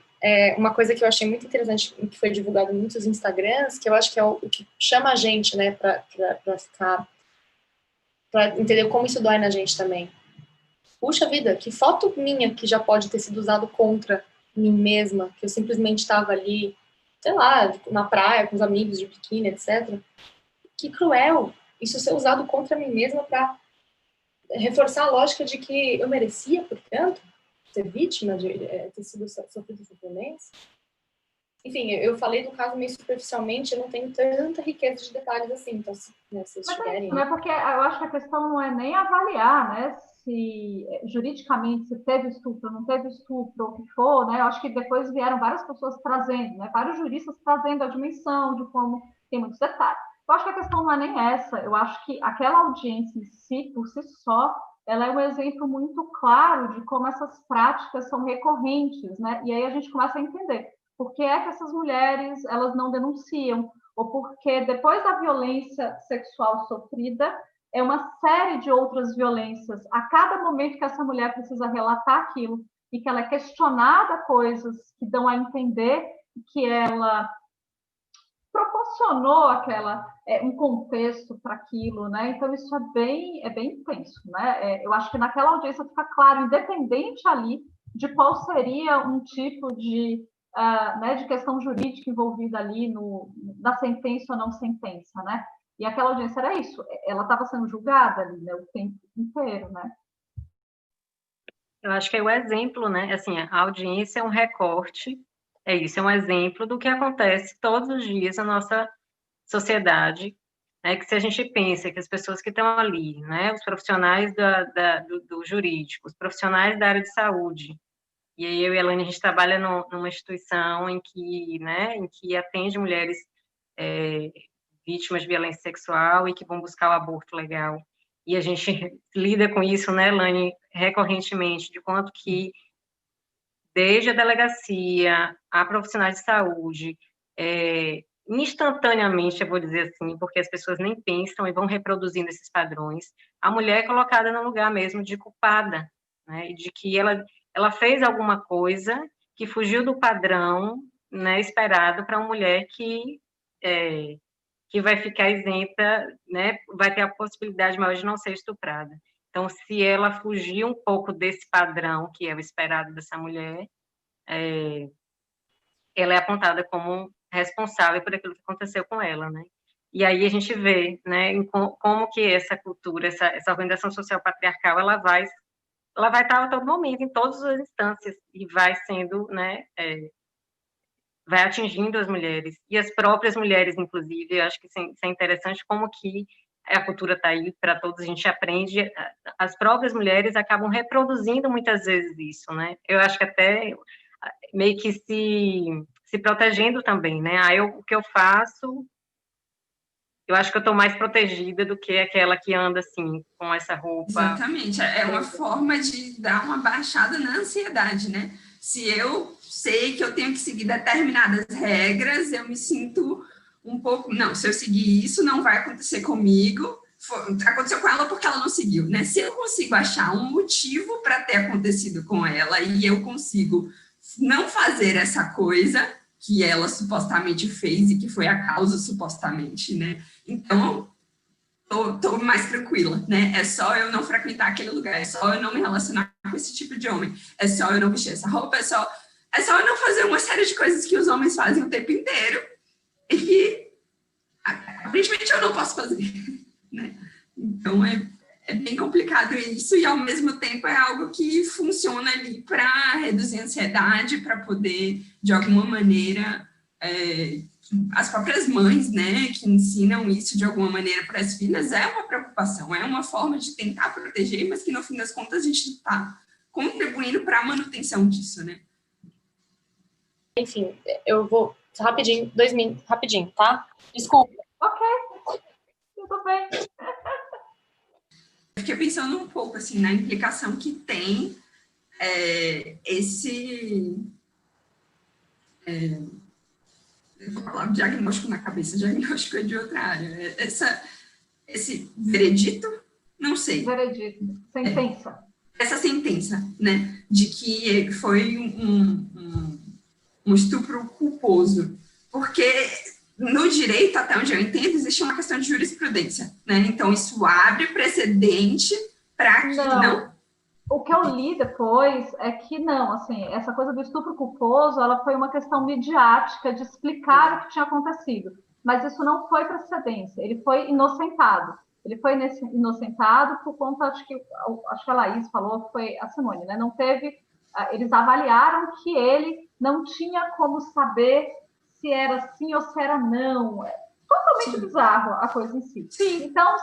uma coisa que eu achei muito interessante, que foi divulgado em muitos Instagrams, que eu acho que é o que chama a gente, né, para entender como isso dói na gente também. Puxa vida, que foto minha que já pode ter sido usado contra mim mesma, que eu simplesmente estava ali, sei lá, na praia com os amigos de biquíni, etc. Que cruel isso ser usado contra mim mesma para reforçar a lógica de que eu merecia, portanto, ser vítima de ter sido sofrido essa violência. Enfim, eu falei do caso meio superficialmente, eu não tenho tanta riqueza de detalhes assim, então, se vocês tiverem... Mas porque eu acho que a questão não é nem avaliar, né, se juridicamente se teve estupro, não teve estupro, o que for, né, eu acho que depois vieram várias pessoas trazendo, né, vários juristas trazendo a dimensão de como tem muitos detalhes. Eu acho que a questão não é nem essa, eu acho que aquela audiência em si, por si só, ela é um exemplo muito claro de como essas práticas são recorrentes, né, e aí a gente começa a entender por que é que essas mulheres, elas não denunciam, ou porque depois da violência sexual sofrida, é uma série de outras violências. A cada momento que essa mulher precisa relatar aquilo e que ela é questionada coisas que dão a entender que ela proporcionou um contexto para aquilo, né? Então isso é bem intenso, né? Eu acho que naquela audiência fica claro, independente ali de qual seria um tipo de né, de questão jurídica envolvida ali na sentença ou não sentença, né? E aquela audiência era isso, ela estava sendo julgada ali, né, o tempo inteiro, né? Eu acho que é o exemplo, né? Assim, a audiência é um recorte, é isso, é um exemplo do que acontece todos os dias na nossa sociedade, né? Que se a gente pensa que as pessoas que estão ali, né, os profissionais do jurídico, os profissionais da área de saúde, e aí eu e a Elaine, a gente trabalha numa instituição em que atende mulheres vítimas de violência sexual e que vão buscar o aborto legal. E a gente lida com isso, né, Elaine, recorrentemente, de quanto que, desde a delegacia, a profissionais de saúde, instantaneamente, eu vou dizer assim, porque as pessoas nem pensam e vão reproduzindo esses padrões, a mulher é colocada no lugar mesmo de culpada, né, e de que ela fez alguma coisa que fugiu do padrão, né, esperado para uma mulher que vai ficar isenta, né, vai ter a possibilidade maior de não ser estuprada. Então, se ela fugir um pouco desse padrão que é o esperado dessa mulher, ela é apontada como responsável por aquilo que aconteceu com ela, né? E aí a gente vê, né, como que essa cultura, essa organização social patriarcal, ela vai estar a todo momento, em todas as instâncias, e vai sendo, né, vai atingindo as mulheres, e as próprias mulheres, inclusive. Eu acho que isso é interessante, como que a cultura está aí para todos, a gente aprende, as próprias mulheres acabam reproduzindo muitas vezes isso, né? Eu acho que até meio que se protegendo também, né? Aí o que eu faço, eu acho que eu estou mais protegida do que aquela que anda assim, com essa roupa. Exatamente, é uma forma de dar uma baixada na ansiedade, né? Se eu sei que eu tenho que seguir determinadas regras, eu me sinto um pouco, não, se eu seguir isso, não vai acontecer comigo. Aconteceu com ela porque ela não seguiu, né? Se eu consigo achar um motivo para ter acontecido com ela e eu consigo não fazer essa coisa que ela supostamente fez e que foi a causa supostamente, né? Então, tô mais tranquila, né? É só eu não frequentar aquele lugar, é só eu não me relacionar com esse tipo de homem, é só eu não vestir essa roupa, é só eu não fazer uma série de coisas que os homens fazem o tempo inteiro e que, aparentemente, eu não posso fazer, né? Então, é bem complicado isso, e ao mesmo tempo é algo que funciona ali para reduzir a ansiedade, para poder, de alguma maneira, as próprias mães, né, que ensinam isso de alguma maneira para as filhas, é uma preocupação, é uma forma de tentar proteger, mas que no fim das contas a gente está contribuindo para a manutenção disso, né? Enfim, eu vou rapidinho, 2 minutos, rapidinho, tá? Desculpa. Ok, tudo bem. Eu fiquei pensando um pouco assim na implicação que tem eu vou falar diagnóstico na cabeça, diagnóstico é de outra área. Esse veredito, não sei. Veredito, sentença. Essa sentença, né, de que foi um estupro culposo, porque no direito, até onde eu entendo, existe uma questão de jurisprudência, né? Então isso abre precedente para que não. O que eu li depois é que não, assim, essa coisa do estupro culposo, ela foi uma questão midiática de explicar o que tinha acontecido, mas isso não foi precedência, ele foi inocentado. Ele foi inocentado por conta, acho que a Laís falou, foi a Simone, né? Não teve, eles avaliaram que ele não tinha como saber se era sim ou se era não. É totalmente bizarro a coisa em si. Sim. Então,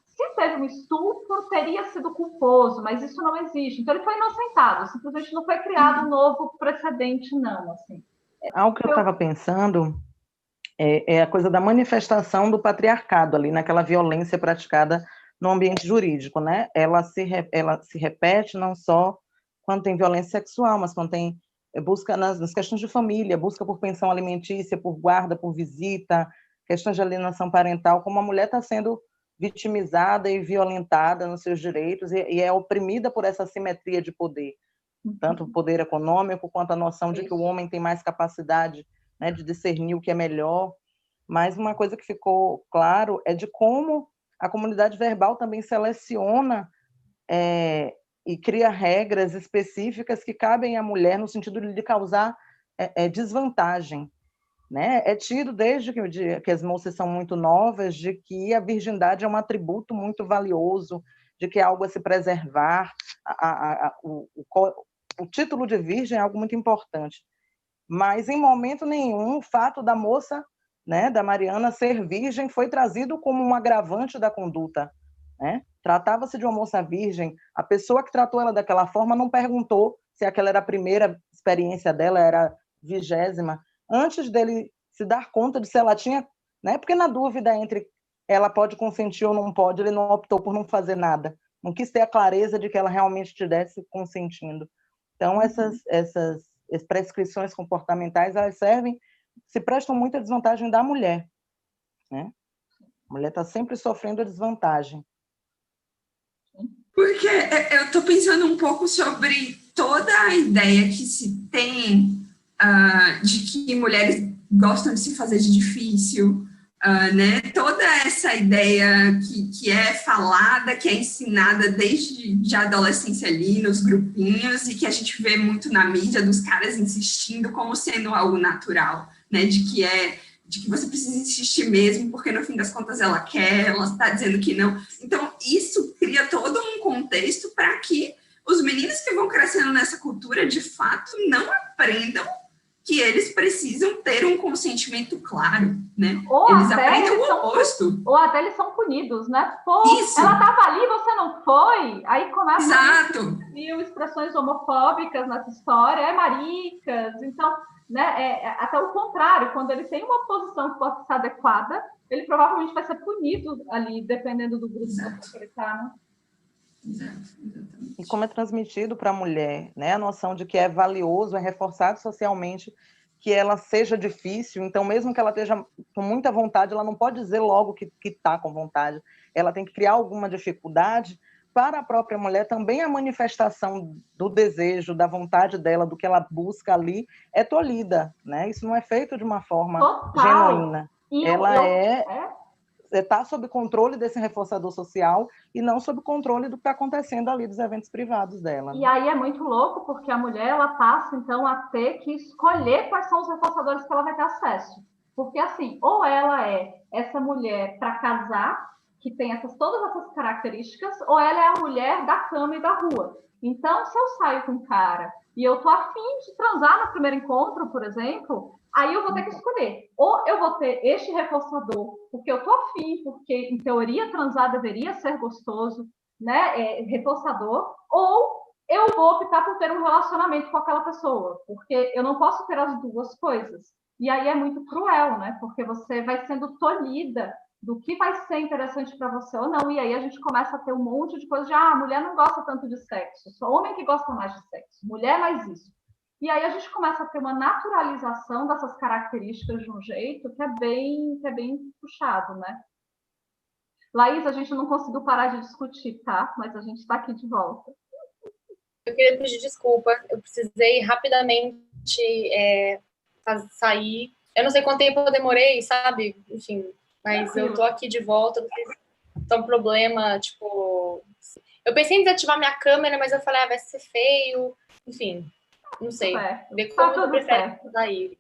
se teve um estupro, teria sido culposo, mas isso não existe. Então, ele foi inocentado, simplesmente não foi criado um novo precedente, não. Assim. Algo que eu estava pensando é a coisa da manifestação do patriarcado ali, naquela violência praticada no ambiente jurídico, né? Ela se repete não só quando tem violência sexual, mas quando tem busca nas questões de família, busca por pensão alimentícia, por guarda, por visita, questões de alienação parental, como a mulher está sendo vitimizada e violentada nos seus direitos e é oprimida por essa assimetria de poder, tanto o poder econômico quanto a noção de que o homem tem mais capacidade, né, de discernir o que é melhor. Mas uma coisa que ficou claro é de como a comunidade verbal também seleciona e cria regras específicas que cabem à mulher no sentido de causar desvantagem. Né? É tido desde que as moças são muito novas de que a virgindade é um atributo muito valioso, de que é algo a se preservar, o título de virgem é algo muito importante. Mas, em momento nenhum, o fato da moça, né, da Mariana, ser virgem foi trazido como um agravante da conduta. Né? Tratava-se de uma moça virgem, a pessoa que tratou ela daquela forma não perguntou se aquela era a primeira experiência dela, era a 20ª, antes dele se dar conta de se ela tinha, né? Porque na dúvida entre ela pode consentir ou não pode, ele não optou por não fazer nada, não quis ter a clareza de que ela realmente estivesse consentindo. Então, essas prescrições comportamentais, elas se prestam muito à desvantagem da mulher. Né? A mulher está sempre sofrendo a desvantagem. Porque eu estou pensando um pouco sobre toda a ideia que se tem de que mulheres gostam de se fazer de difícil, né, toda essa ideia que é falada, que é ensinada desde a adolescência ali, nos grupinhos, e que a gente vê muito na mídia, dos caras insistindo como sendo algo natural, né, de que você precisa insistir mesmo, porque no fim das contas ela quer, ela está dizendo que não. Então, isso cria todo um contexto para que os meninos que vão crescendo nessa cultura, de fato, não aprendam que eles precisam ter um consentimento claro, né? Eles aprendem o oposto. Ou até eles são punidos, né? Pô, Isso. Ela estava ali, você não foi? Aí começa Exato. a expressões homofóbicas nessa história, maricas. Então, né, até o contrário, quando ele tem uma posição que possa ser adequada, ele provavelmente vai ser punido ali, dependendo do grupo que ele está, né? E como é transmitido para a mulher, né, a noção de que é valioso, é reforçado socialmente que ela seja difícil, então mesmo que ela esteja com muita vontade, ela não pode dizer logo que está com vontade, ela tem que criar alguma dificuldade para a própria mulher, também a manifestação do desejo, da vontade dela, do que ela busca ali, é tolhida, né? Isso não é feito de uma forma genuína. Ela está sob controle desse reforçador social e não sob controle do que está acontecendo ali dos eventos privados dela. E aí é muito louco, porque a mulher ela passa, então, a ter que escolher quais são os reforçadores que ela vai ter acesso. Porque, assim, ou ela é essa mulher para casar, que tem todas essas características, ou ela é a mulher da cama e da rua. Então, se eu saio com um cara e eu tô afim de transar no primeiro encontro, por exemplo, aí eu vou ter que escolher. Ou eu vou ter este reforçador, porque eu tô afim, porque, em teoria, transar deveria ser gostoso, né, reforçador, ou eu vou optar por ter um relacionamento com aquela pessoa, porque eu não posso ter as duas coisas. E aí é muito cruel, né, porque você vai sendo tolhida do que vai ser interessante para você ou não, e aí a gente começa a ter um monte de coisa de, a mulher não gosta tanto de sexo, só homem que gosta mais de sexo, mulher mais isso. E aí a gente começa a ter uma naturalização dessas características de um jeito que é bem puxado, né? Laís, a gente não conseguiu parar de discutir, tá? Mas a gente está aqui de volta. Eu queria pedir desculpa, eu precisei rapidamente sair. Eu não sei quanto tempo eu demorei, sabe? Enfim, mas eu tô aqui de volta, não sei se é um problema, tipo... Eu pensei em desativar minha câmera, mas eu falei, vai ser feio, enfim, não sei. Ver como eu prefiro sair.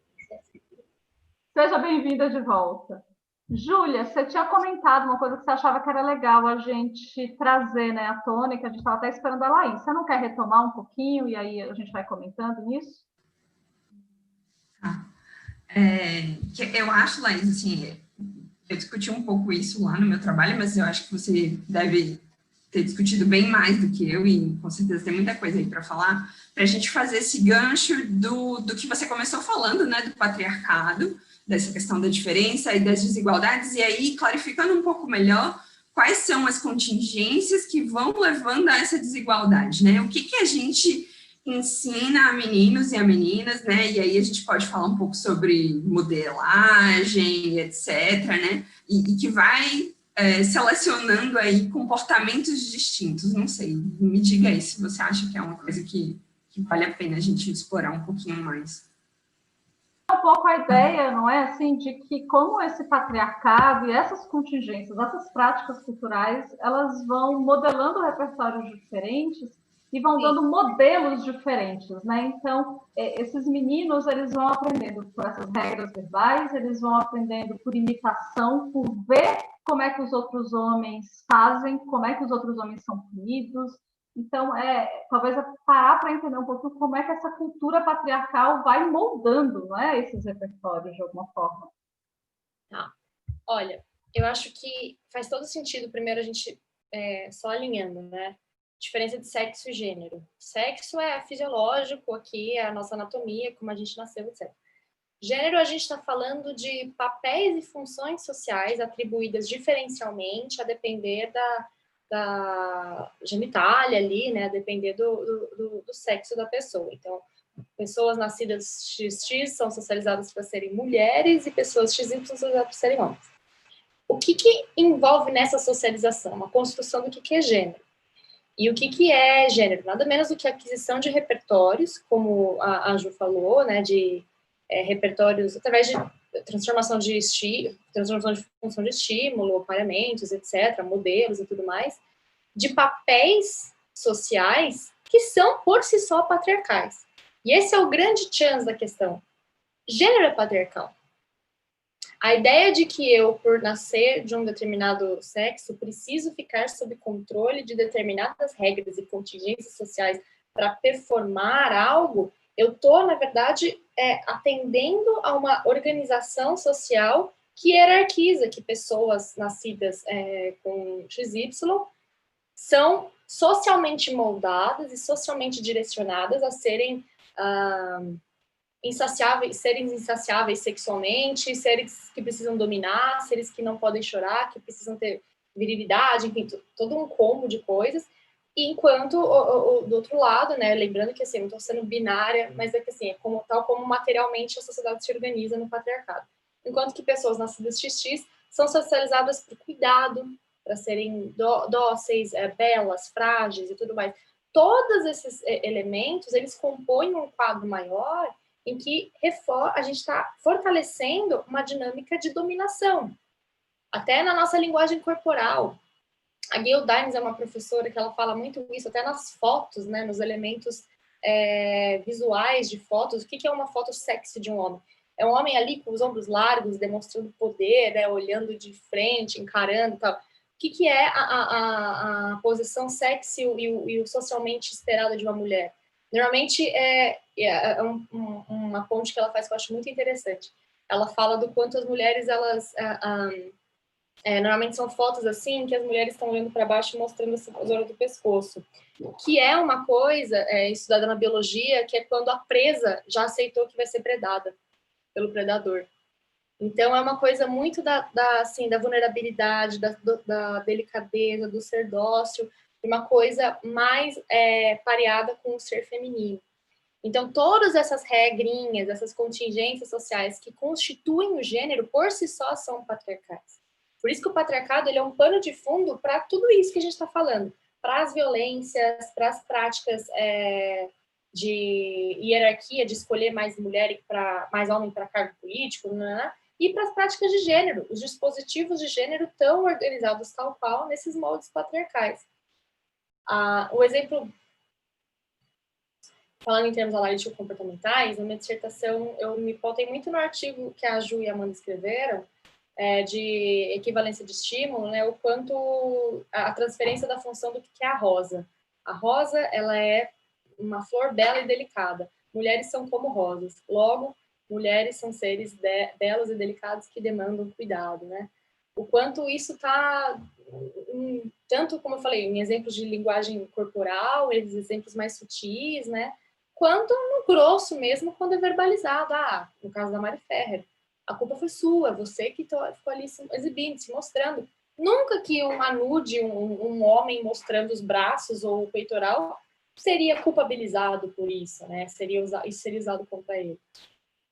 Seja bem-vinda de volta. Júlia, você tinha comentado uma coisa que você achava que era legal a gente trazer, né, à tona, que a gente estava até esperando a Laís. Você não quer retomar um pouquinho e aí a gente vai comentando nisso? Eu acho, Laís, assim, eu discuti um pouco isso lá no meu trabalho, mas eu acho que você deve ter discutido bem mais do que eu e com certeza tem muita coisa aí para falar, para a gente fazer esse gancho do que você começou falando, né, do patriarcado, dessa questão da diferença e das desigualdades, e aí clarificando um pouco melhor quais são as contingências que vão levando a essa desigualdade, né? O que a gente ensina a meninos e a meninas, né? E aí a gente pode falar um pouco sobre modelagem, etc., né? E que vai selecionando aí comportamentos distintos, não sei, me diga aí se você acha que é uma coisa que vale a pena a gente explorar um pouquinho mais. Um pouco a ideia, não é, assim, de que como esse patriarcado e essas contingências, essas práticas culturais, elas vão modelando repertórios diferentes e vão dando modelos diferentes, né? Então, esses meninos, eles vão aprendendo por essas regras verbais, eles vão aprendendo por imitação, por ver como é que os outros homens fazem, como é que os outros homens são punidos. Então, talvez parar para entender um pouco como é que essa cultura patriarcal vai moldando, não é, esses repertórios de alguma forma. Olha, eu acho que faz todo sentido, primeiro, a gente só alinhando, né? Diferença de sexo e gênero. Sexo é fisiológico aqui, é a nossa anatomia, como a gente nasceu, etc. Gênero, a gente está falando de papéis e funções sociais atribuídas diferencialmente a depender da genitália ali, né, a depender do sexo da pessoa. Então, pessoas nascidas XX são socializadas para serem mulheres e pessoas XY são socializadas para serem homens. O que envolve nessa socialização? A construção do que é gênero. E o que é gênero? Nada menos do que a aquisição de repertórios, como a Ju falou, né, de repertórios, através de transformação de função de estímulo, paramentos, etc., modelos e tudo mais, de papéis sociais que são, por si só, patriarcais. E esse é o grande chance da questão. Gênero é patriarcal. A ideia de que eu, por nascer de um determinado sexo, preciso ficar sob controle de determinadas regras e contingências sociais para performar algo, eu estou, na verdade, atendendo a uma organização social que hierarquiza, que pessoas nascidas com XY são socialmente moldadas e socialmente direcionadas a serem insaciáveis sexualmente, seres que precisam dominar, seres que não podem chorar, que precisam ter virilidade, enfim, todo um combo de coisas. E enquanto, do outro lado, né, lembrando que, assim, não estou sendo binária, mas é que, assim, tal como materialmente a sociedade se organiza no patriarcado. Enquanto que pessoas nascidas XX são socializadas para cuidado, para serem dóceis, belas, frágeis e tudo mais. Todos esses elementos, eles compõem um quadro maior em que a gente está fortalecendo uma dinâmica de dominação, até na nossa linguagem corporal. A Gayle Dines é uma professora que ela fala muito isso, até nas fotos, né, nos elementos visuais de fotos. O que é uma foto sexy de um homem? É um homem ali com os ombros largos, demonstrando poder, né, olhando de frente, encarando e tal. O que é a posição sexy e o socialmente esperado de uma mulher? Normalmente uma ponte que ela faz que eu acho muito interessante. Ela fala do quanto as mulheres, elas normalmente são fotos assim, que as mulheres estão olhando para baixo e mostrando essa zona do pescoço, que é uma coisa estudada na biologia, que é quando a presa já aceitou que vai ser predada pelo predador. Então, é uma coisa muito da vulnerabilidade, da delicadeza, do ser dócil, uma coisa mais pareada com o ser feminino. Então, todas essas regrinhas, essas contingências sociais que constituem o gênero, por si só, são patriarcais. Por isso que o patriarcado ele é um pano de fundo para tudo isso que a gente está falando, para as violências, para as práticas de hierarquia, de escolher mais mulher mais homem para cargo político, né? E para as práticas de gênero. Os dispositivos de gênero estão organizados tal qual nesses moldes patriarcais. O exemplo, falando em termos analítico-comportamentais, na minha dissertação eu me pautei muito no artigo que a Ju e a Amanda escreveram, de equivalência de estímulo, né, o quanto a transferência da função do que é a rosa. A rosa, ela é uma flor bela e delicada. Mulheres são como rosas. Logo, mulheres são seres belos e delicados que demandam cuidado, né? O quanto isso está, tanto como eu falei, em exemplos de linguagem corporal, esses exemplos mais sutis, né? Quanto no grosso mesmo, quando é verbalizado. No caso da Mari Ferrer, a culpa foi sua, você que ficou ali se exibindo, se mostrando. Nunca que uma nude, um homem mostrando os braços ou o peitoral seria culpabilizado por isso, né? Isso seria usado contra ele.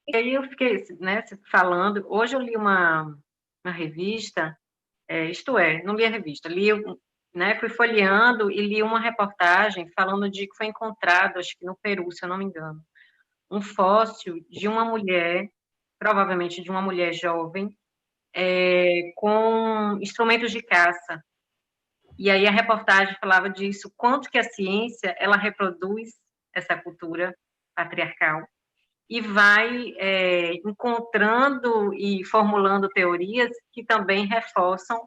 E aí eu fiquei, né, falando, hoje eu li uma revista, não li a revista, né, fui folheando e li uma reportagem falando de que foi encontrado, acho que no Peru, se eu não me engano, um fóssil de uma mulher, provavelmente de uma mulher jovem, com instrumentos de caça. E aí a reportagem falava disso, quanto que a ciência, ela reproduz essa cultura patriarcal e vai encontrando e formulando teorias que também reforçam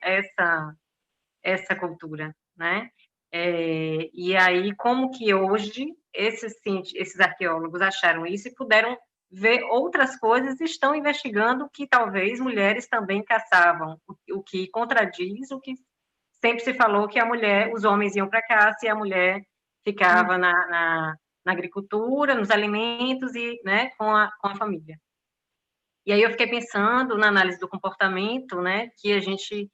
essa cultura, né? E aí, como que hoje esses arqueólogos acharam isso e puderam ver outras coisas e estão investigando que talvez mulheres também caçavam, o que contradiz o que sempre se falou que os homens iam para a caça e a mulher ficava na agricultura, nos alimentos e, né, com a família. E aí eu fiquei pensando na análise do comportamento, né, que a gente,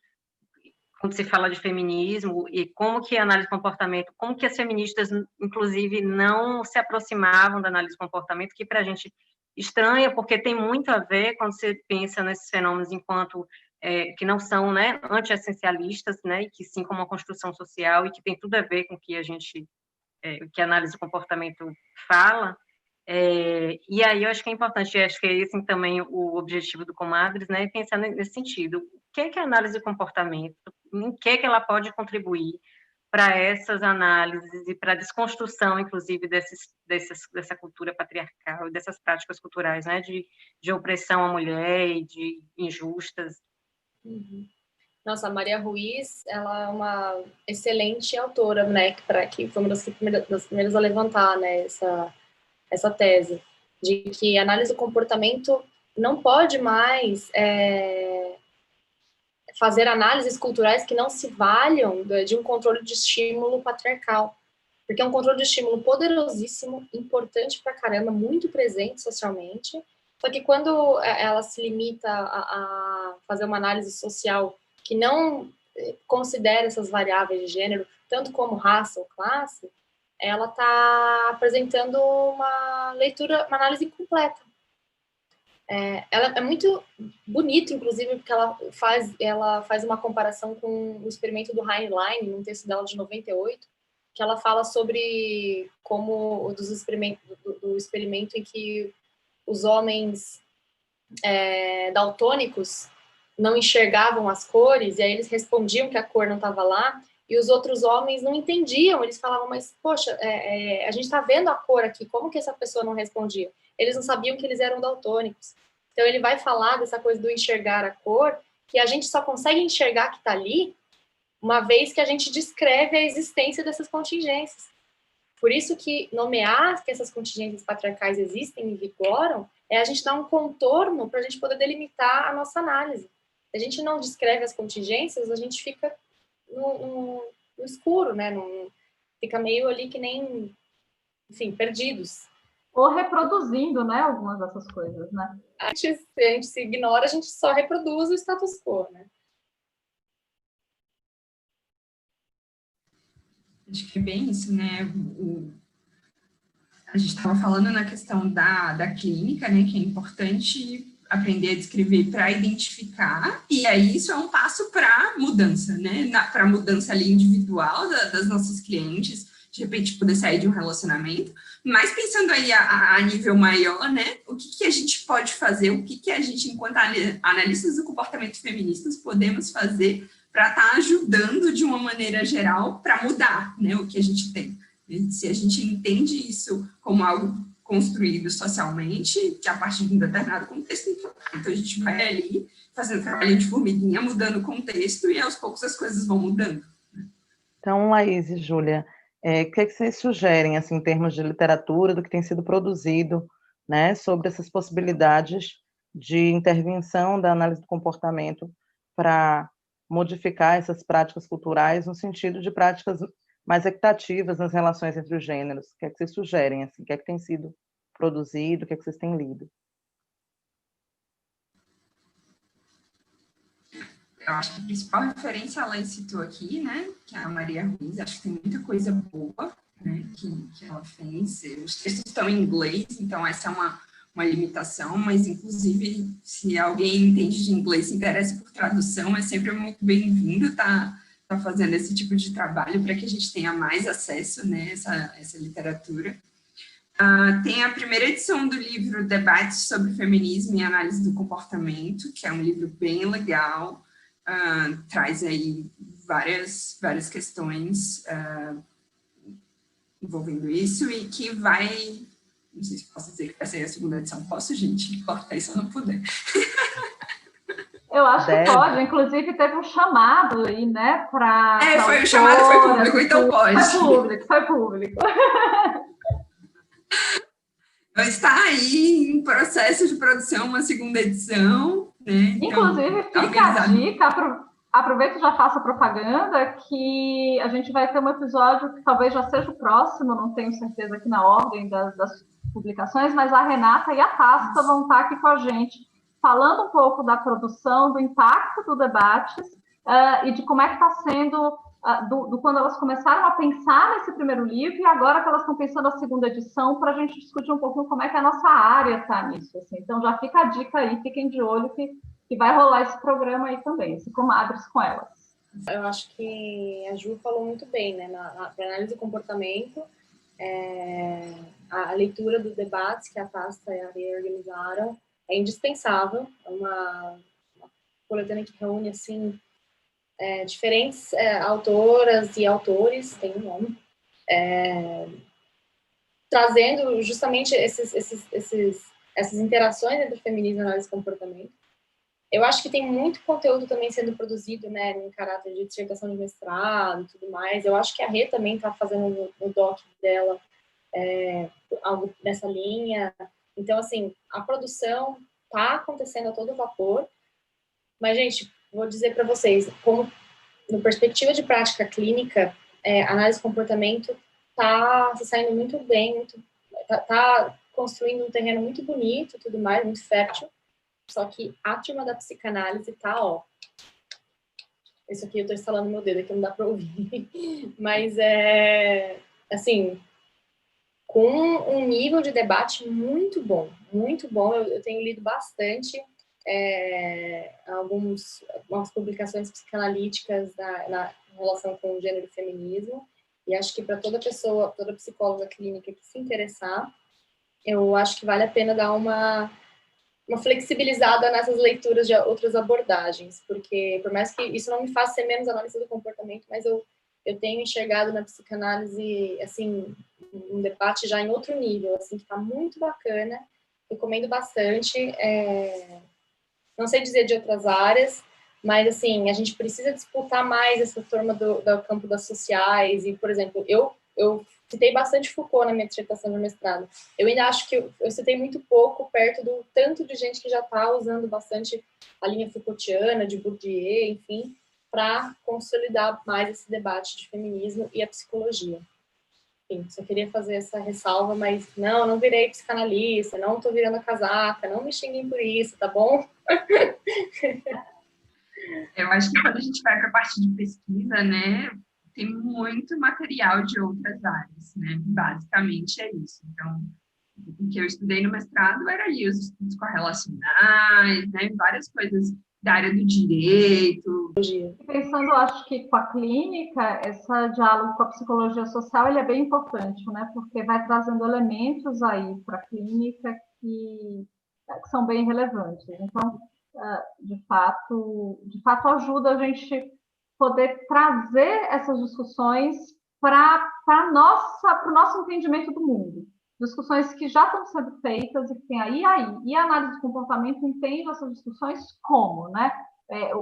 quando se fala de feminismo e como que a análise do comportamento, como que as feministas, inclusive, não se aproximavam da análise do comportamento, que para a gente estranha, porque tem muito a ver quando você pensa nesses fenômenos enquanto que não são, né, anti-essencialistas, né, e que sim como uma construção social e que tem tudo a ver com o que a gente que a análise do comportamento fala, E aí eu acho que é importante, acho que é esse também o objetivo do Comadres, né, pensar nesse sentido. O que é a análise do comportamento? Em que ela pode contribuir para essas análises e para a desconstrução, inclusive, dessa cultura patriarcal e dessas práticas culturais, né, de opressão à mulher e de injustas. Uhum. Nossa, a Maria Ruiz, ela é uma excelente autora, né, que foi uma das primeiras a levantar, né, essa tese, de que a análise do comportamento não pode mais fazer análises culturais que não se valham de um controle de estímulo patriarcal, porque é um controle de estímulo poderosíssimo, importante pra caramba, muito presente socialmente, só que quando ela se limita a fazer uma análise social que não considera essas variáveis de gênero, tanto como raça ou classe, ela está apresentando uma leitura, uma análise incompleta. Ela é muito bonito, inclusive, porque ela faz uma comparação com o experimento do Heinlein, num texto dela de 98, que ela fala sobre como do experimento em que os homens daltônicos não enxergavam as cores, e aí eles respondiam que a cor não estava lá, e os outros homens não entendiam, eles falavam, mas, poxa, a gente está vendo a cor aqui, como que essa pessoa não respondia? Eles não sabiam que eles eram daltônicos. Então, ele vai falar dessa coisa do enxergar a cor, que a gente só consegue enxergar que está ali, uma vez que a gente descreve a existência dessas contingências. Por isso que nomear que essas contingências patriarcais existem e vigoram é a gente dar um contorno para a gente poder delimitar a nossa análise. Se a gente não descreve as contingências, a gente fica no escuro, né? Fica meio ali que nem, enfim, perdidos. Ou reproduzindo, né, algumas dessas coisas, né? Se a gente se ignora, a gente só reproduz o status quo, né? Acho que é bem isso, né? A gente estava falando na questão da clínica, né, que é importante aprender a descrever para identificar, e aí isso é um passo para mudança, né, para mudança ali individual das nossas clientes, de repente poder sair de um relacionamento, mas pensando aí a nível maior, né, o que a gente pode fazer, o que a gente, enquanto analistas do comportamento feministas, podemos fazer para estar ajudando de uma maneira geral para mudar, né, o que a gente tem. Se a gente entende isso como algo construído socialmente, que a partir de um determinado contexto, então a gente vai ali fazendo trabalho de formiguinha, mudando o contexto, e aos poucos as coisas vão mudando. Então, Laís e Júlia, o que vocês sugerem, assim, em termos de literatura, do que tem sido produzido, né, sobre essas possibilidades de intervenção da análise do comportamento para modificar essas práticas culturais no sentido de práticas mais equitativas nas relações entre os gêneros? O que é que vocês sugerem? Assim? O que é que tem sido produzido? O que é que vocês têm lido? Eu acho que a principal referência ela citou aqui, né, que é a Maria Ruiz. Acho que tem muita coisa boa, né, que ela fez. Os textos estão em inglês, então essa é uma limitação, mas, inclusive, se alguém entende de inglês, se interessa por tradução, é sempre muito bem-vindo tá fazendo esse tipo de trabalho para que a gente tenha mais acesso, né, essa literatura. Tem a primeira edição do livro Debates sobre Feminismo e Análise do Comportamento, que é um livro bem legal, traz aí várias questões envolvendo isso, e que vai, não sei se posso dizer que vai ser a segunda edição, posso, gente? Corta isso se eu não puder. Eu acho que pode, inclusive teve um chamado aí, né, para... o chamado foi público, então pode. Foi público. Está aí em processo de produção uma segunda edição, né? Então, inclusive, fica a dica, aproveito e já faço a propaganda, que a gente vai ter um episódio que talvez já seja o próximo, não tenho certeza aqui na ordem das publicações, mas a Renata e a Tasta vão estar aqui com a gente, falando um pouco da produção, do impacto do Debates e de como é que está sendo, quando elas começaram a pensar nesse primeiro livro e agora que elas estão pensando a segunda edição, para a gente discutir um pouquinho como é que a nossa área está nisso. Assim. Então, já fica a dica aí, fiquem de olho que vai rolar esse programa aí também, esse Comadres com elas. Eu acho que a Ju falou muito bem, né? Para análise do comportamento, a leitura dos debates que a Tasta e a Ria organizaram é indispensável. É uma coletânea que reúne, assim, diferentes autoras e autores, tem um nome, trazendo justamente essas interações entre feminismo e análise de comportamento. Eu acho que tem muito conteúdo também sendo produzido, né, em caráter de dissertação de mestrado e tudo mais. Eu acho que a Rê também está fazendo no doc dela algo nessa linha. Então, assim, a produção está acontecendo a todo vapor. Mas, gente, vou dizer para vocês, como no perspectiva de prática clínica, análise de comportamento está se saindo muito bem, tá construindo um terreno muito bonito, tudo mais, muito fértil. Só que a turma da psicanálise tá, ó. Isso aqui eu tô instalando meu dedo aqui, não dá para ouvir. Mas assim, com um nível de debate muito bom, muito bom. Eu tenho lido bastante algumas publicações psicanalíticas na relação com o gênero e feminismo, e acho que para toda pessoa, toda psicóloga clínica que se interessar, eu acho que vale a pena dar uma flexibilizada nessas leituras de outras abordagens, porque por mais que isso não me faça ser menos analista do comportamento, mas eu tenho enxergado na psicanálise, assim, um debate já em outro nível, assim, que está muito bacana, recomendo bastante, não sei dizer de outras áreas, mas, assim, a gente precisa disputar mais essa turma do campo das sociais, e, por exemplo, eu citei bastante Foucault na minha dissertação de mestrado. Eu ainda acho que eu citei muito pouco perto do tanto de gente que já está usando bastante a linha Foucaultiana, de Bourdieu, enfim, para consolidar mais esse debate de feminismo e a psicologia. Enfim, só queria fazer essa ressalva, mas não virei psicanalista, não estou virando a casaca, não me xinguem por isso, tá bom? Eu acho que quando a gente vai para a parte de pesquisa, né, tem muito material de outras áreas, né? Basicamente é isso. Então, o que eu estudei no mestrado era ali os estudos correlacionais, né? Várias coisas da área do direito. Pensando, acho que com a clínica, esse diálogo com a psicologia social ele é bem importante, né? Porque vai trazendo elementos aí para a clínica que são bem relevantes. Então, de fato ajuda a gente poder trazer essas discussões para o nosso entendimento do mundo. Discussões que já estão sendo feitas e que tem aí. E a análise de comportamento entende essas discussões como, né?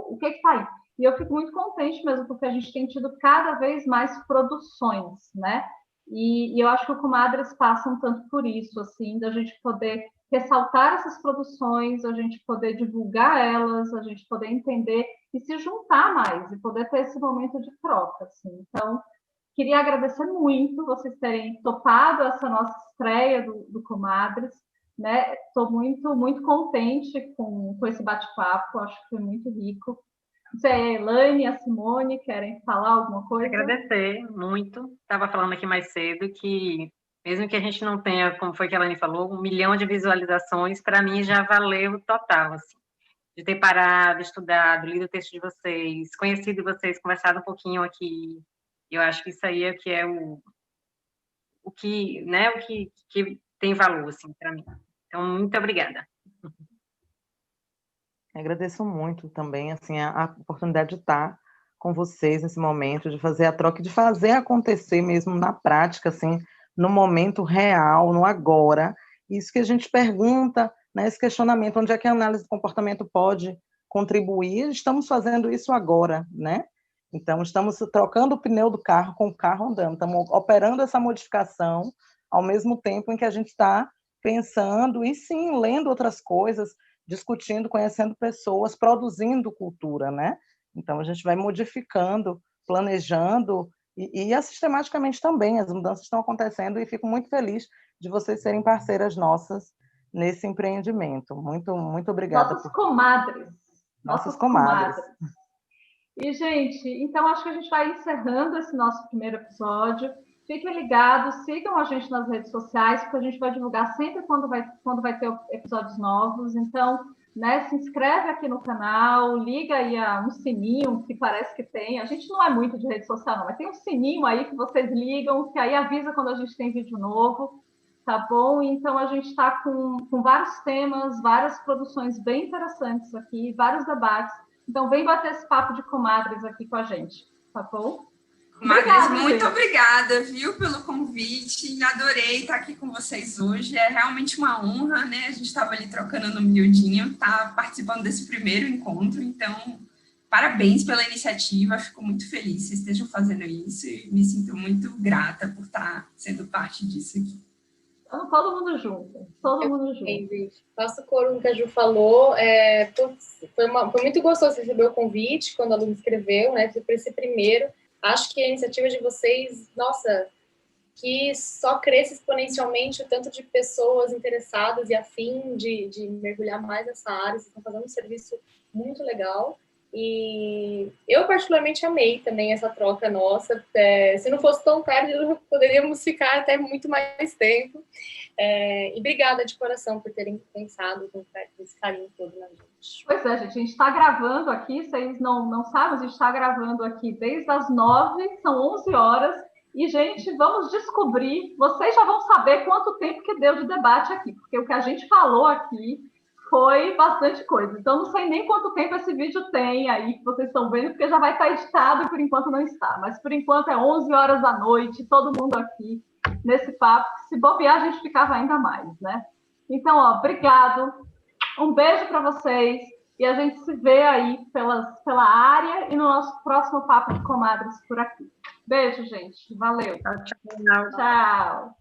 O que está aí? E eu fico muito contente mesmo, porque a gente tem tido cada vez mais produções, né? E eu acho que o Comadres passa um tanto por isso, assim, da gente poder ressaltar essas produções, a gente poder divulgar elas, a gente poder entender e se juntar mais, e poder ter esse momento de troca, assim. Então, queria agradecer muito vocês terem topado essa nossa estreia do Comadres, né? Estou muito, muito contente com esse bate-papo, acho que foi muito rico. Não sei, a Elaine e a Simone querem falar alguma coisa? Agradecer muito. Estava falando aqui mais cedo que, mesmo que a gente não tenha, como foi que a Elaine falou, 1 milhão de visualizações, para mim já valeu total, assim, de ter parado, estudado, lido o texto de vocês, conhecido vocês, conversado um pouquinho aqui. Eu acho que isso aí é o que, né, o que tem valor, assim, para mim. Então, muito obrigada. Agradeço muito também, assim, a oportunidade de estar com vocês nesse momento, de fazer a troca, de fazer acontecer mesmo na prática, assim, no momento real, no agora. Isso que a gente pergunta, né, esse questionamento, onde é que a análise do comportamento pode contribuir? Estamos fazendo isso agora, né? Então, estamos trocando o pneu do carro com o carro andando, estamos operando essa modificação ao mesmo tempo em que a gente está pensando e, sim, lendo outras coisas, discutindo, conhecendo pessoas, produzindo cultura, né? Então, a gente vai modificando, planejando e sistematicamente também. As mudanças estão acontecendo e fico muito feliz de vocês serem parceiras nossas nesse empreendimento. Muito, muito obrigada. Nossas comadres. Nossas comadres. E, gente, então acho que a gente vai encerrando esse nosso primeiro episódio. Fiquem ligados, sigam a gente nas redes sociais, porque a gente vai divulgar sempre quando vai ter episódios novos. Então, né? Se inscreve aqui no canal, liga aí um sininho que parece que tem. A gente não é muito de rede social, não, mas tem um sininho aí que vocês ligam, que aí avisa quando a gente tem vídeo novo, tá bom? Então, a gente está com vários temas, várias produções bem interessantes aqui, vários debates. Então, vem bater esse papo de comadres aqui com a gente, tá bom? Comadres, muito obrigada, viu, pelo convite. Adorei estar aqui com vocês hoje. É realmente uma honra, né? A gente estava ali trocando no miudinho, tá participando desse primeiro encontro. Então, parabéns pela iniciativa. Fico muito feliz que vocês estejam fazendo isso e me sinto muito grata por estar sendo parte disso aqui. Então, todo mundo junto. Todo mundo junto. Faço coro no que a Ju falou. Foi muito gostoso receber o convite quando a Lu me escreveu, né? Por esse primeiro. Acho que a iniciativa de vocês, nossa, que só cresce exponencialmente o tanto de pessoas interessadas e afim de mergulhar mais nessa área. Vocês estão fazendo um serviço muito legal. E eu particularmente amei também essa troca nossa. Se não fosse tão perto, poderíamos ficar até muito mais tempo. E obrigada de coração por terem pensado com esse carinho todo na gente. Pois é, gente, a gente está gravando aqui, vocês não sabem, a gente está gravando aqui desde as 9, são 11 horas, e, gente, vamos descobrir, vocês já vão saber quanto tempo que deu de debate aqui, porque o que a gente falou aqui foi bastante coisa. Então, não sei nem quanto tempo esse vídeo tem aí, que vocês estão vendo, porque já vai estar editado e, por enquanto, não está. Mas, por enquanto, é 11 horas da noite, todo mundo aqui nesse papo. Se bobear, a gente ficava ainda mais, né? Então, obrigado. Um beijo para vocês e a gente se vê aí pela área e no nosso próximo Papo de Comadres por aqui. Beijo, gente. Valeu. Tchau. Tchau.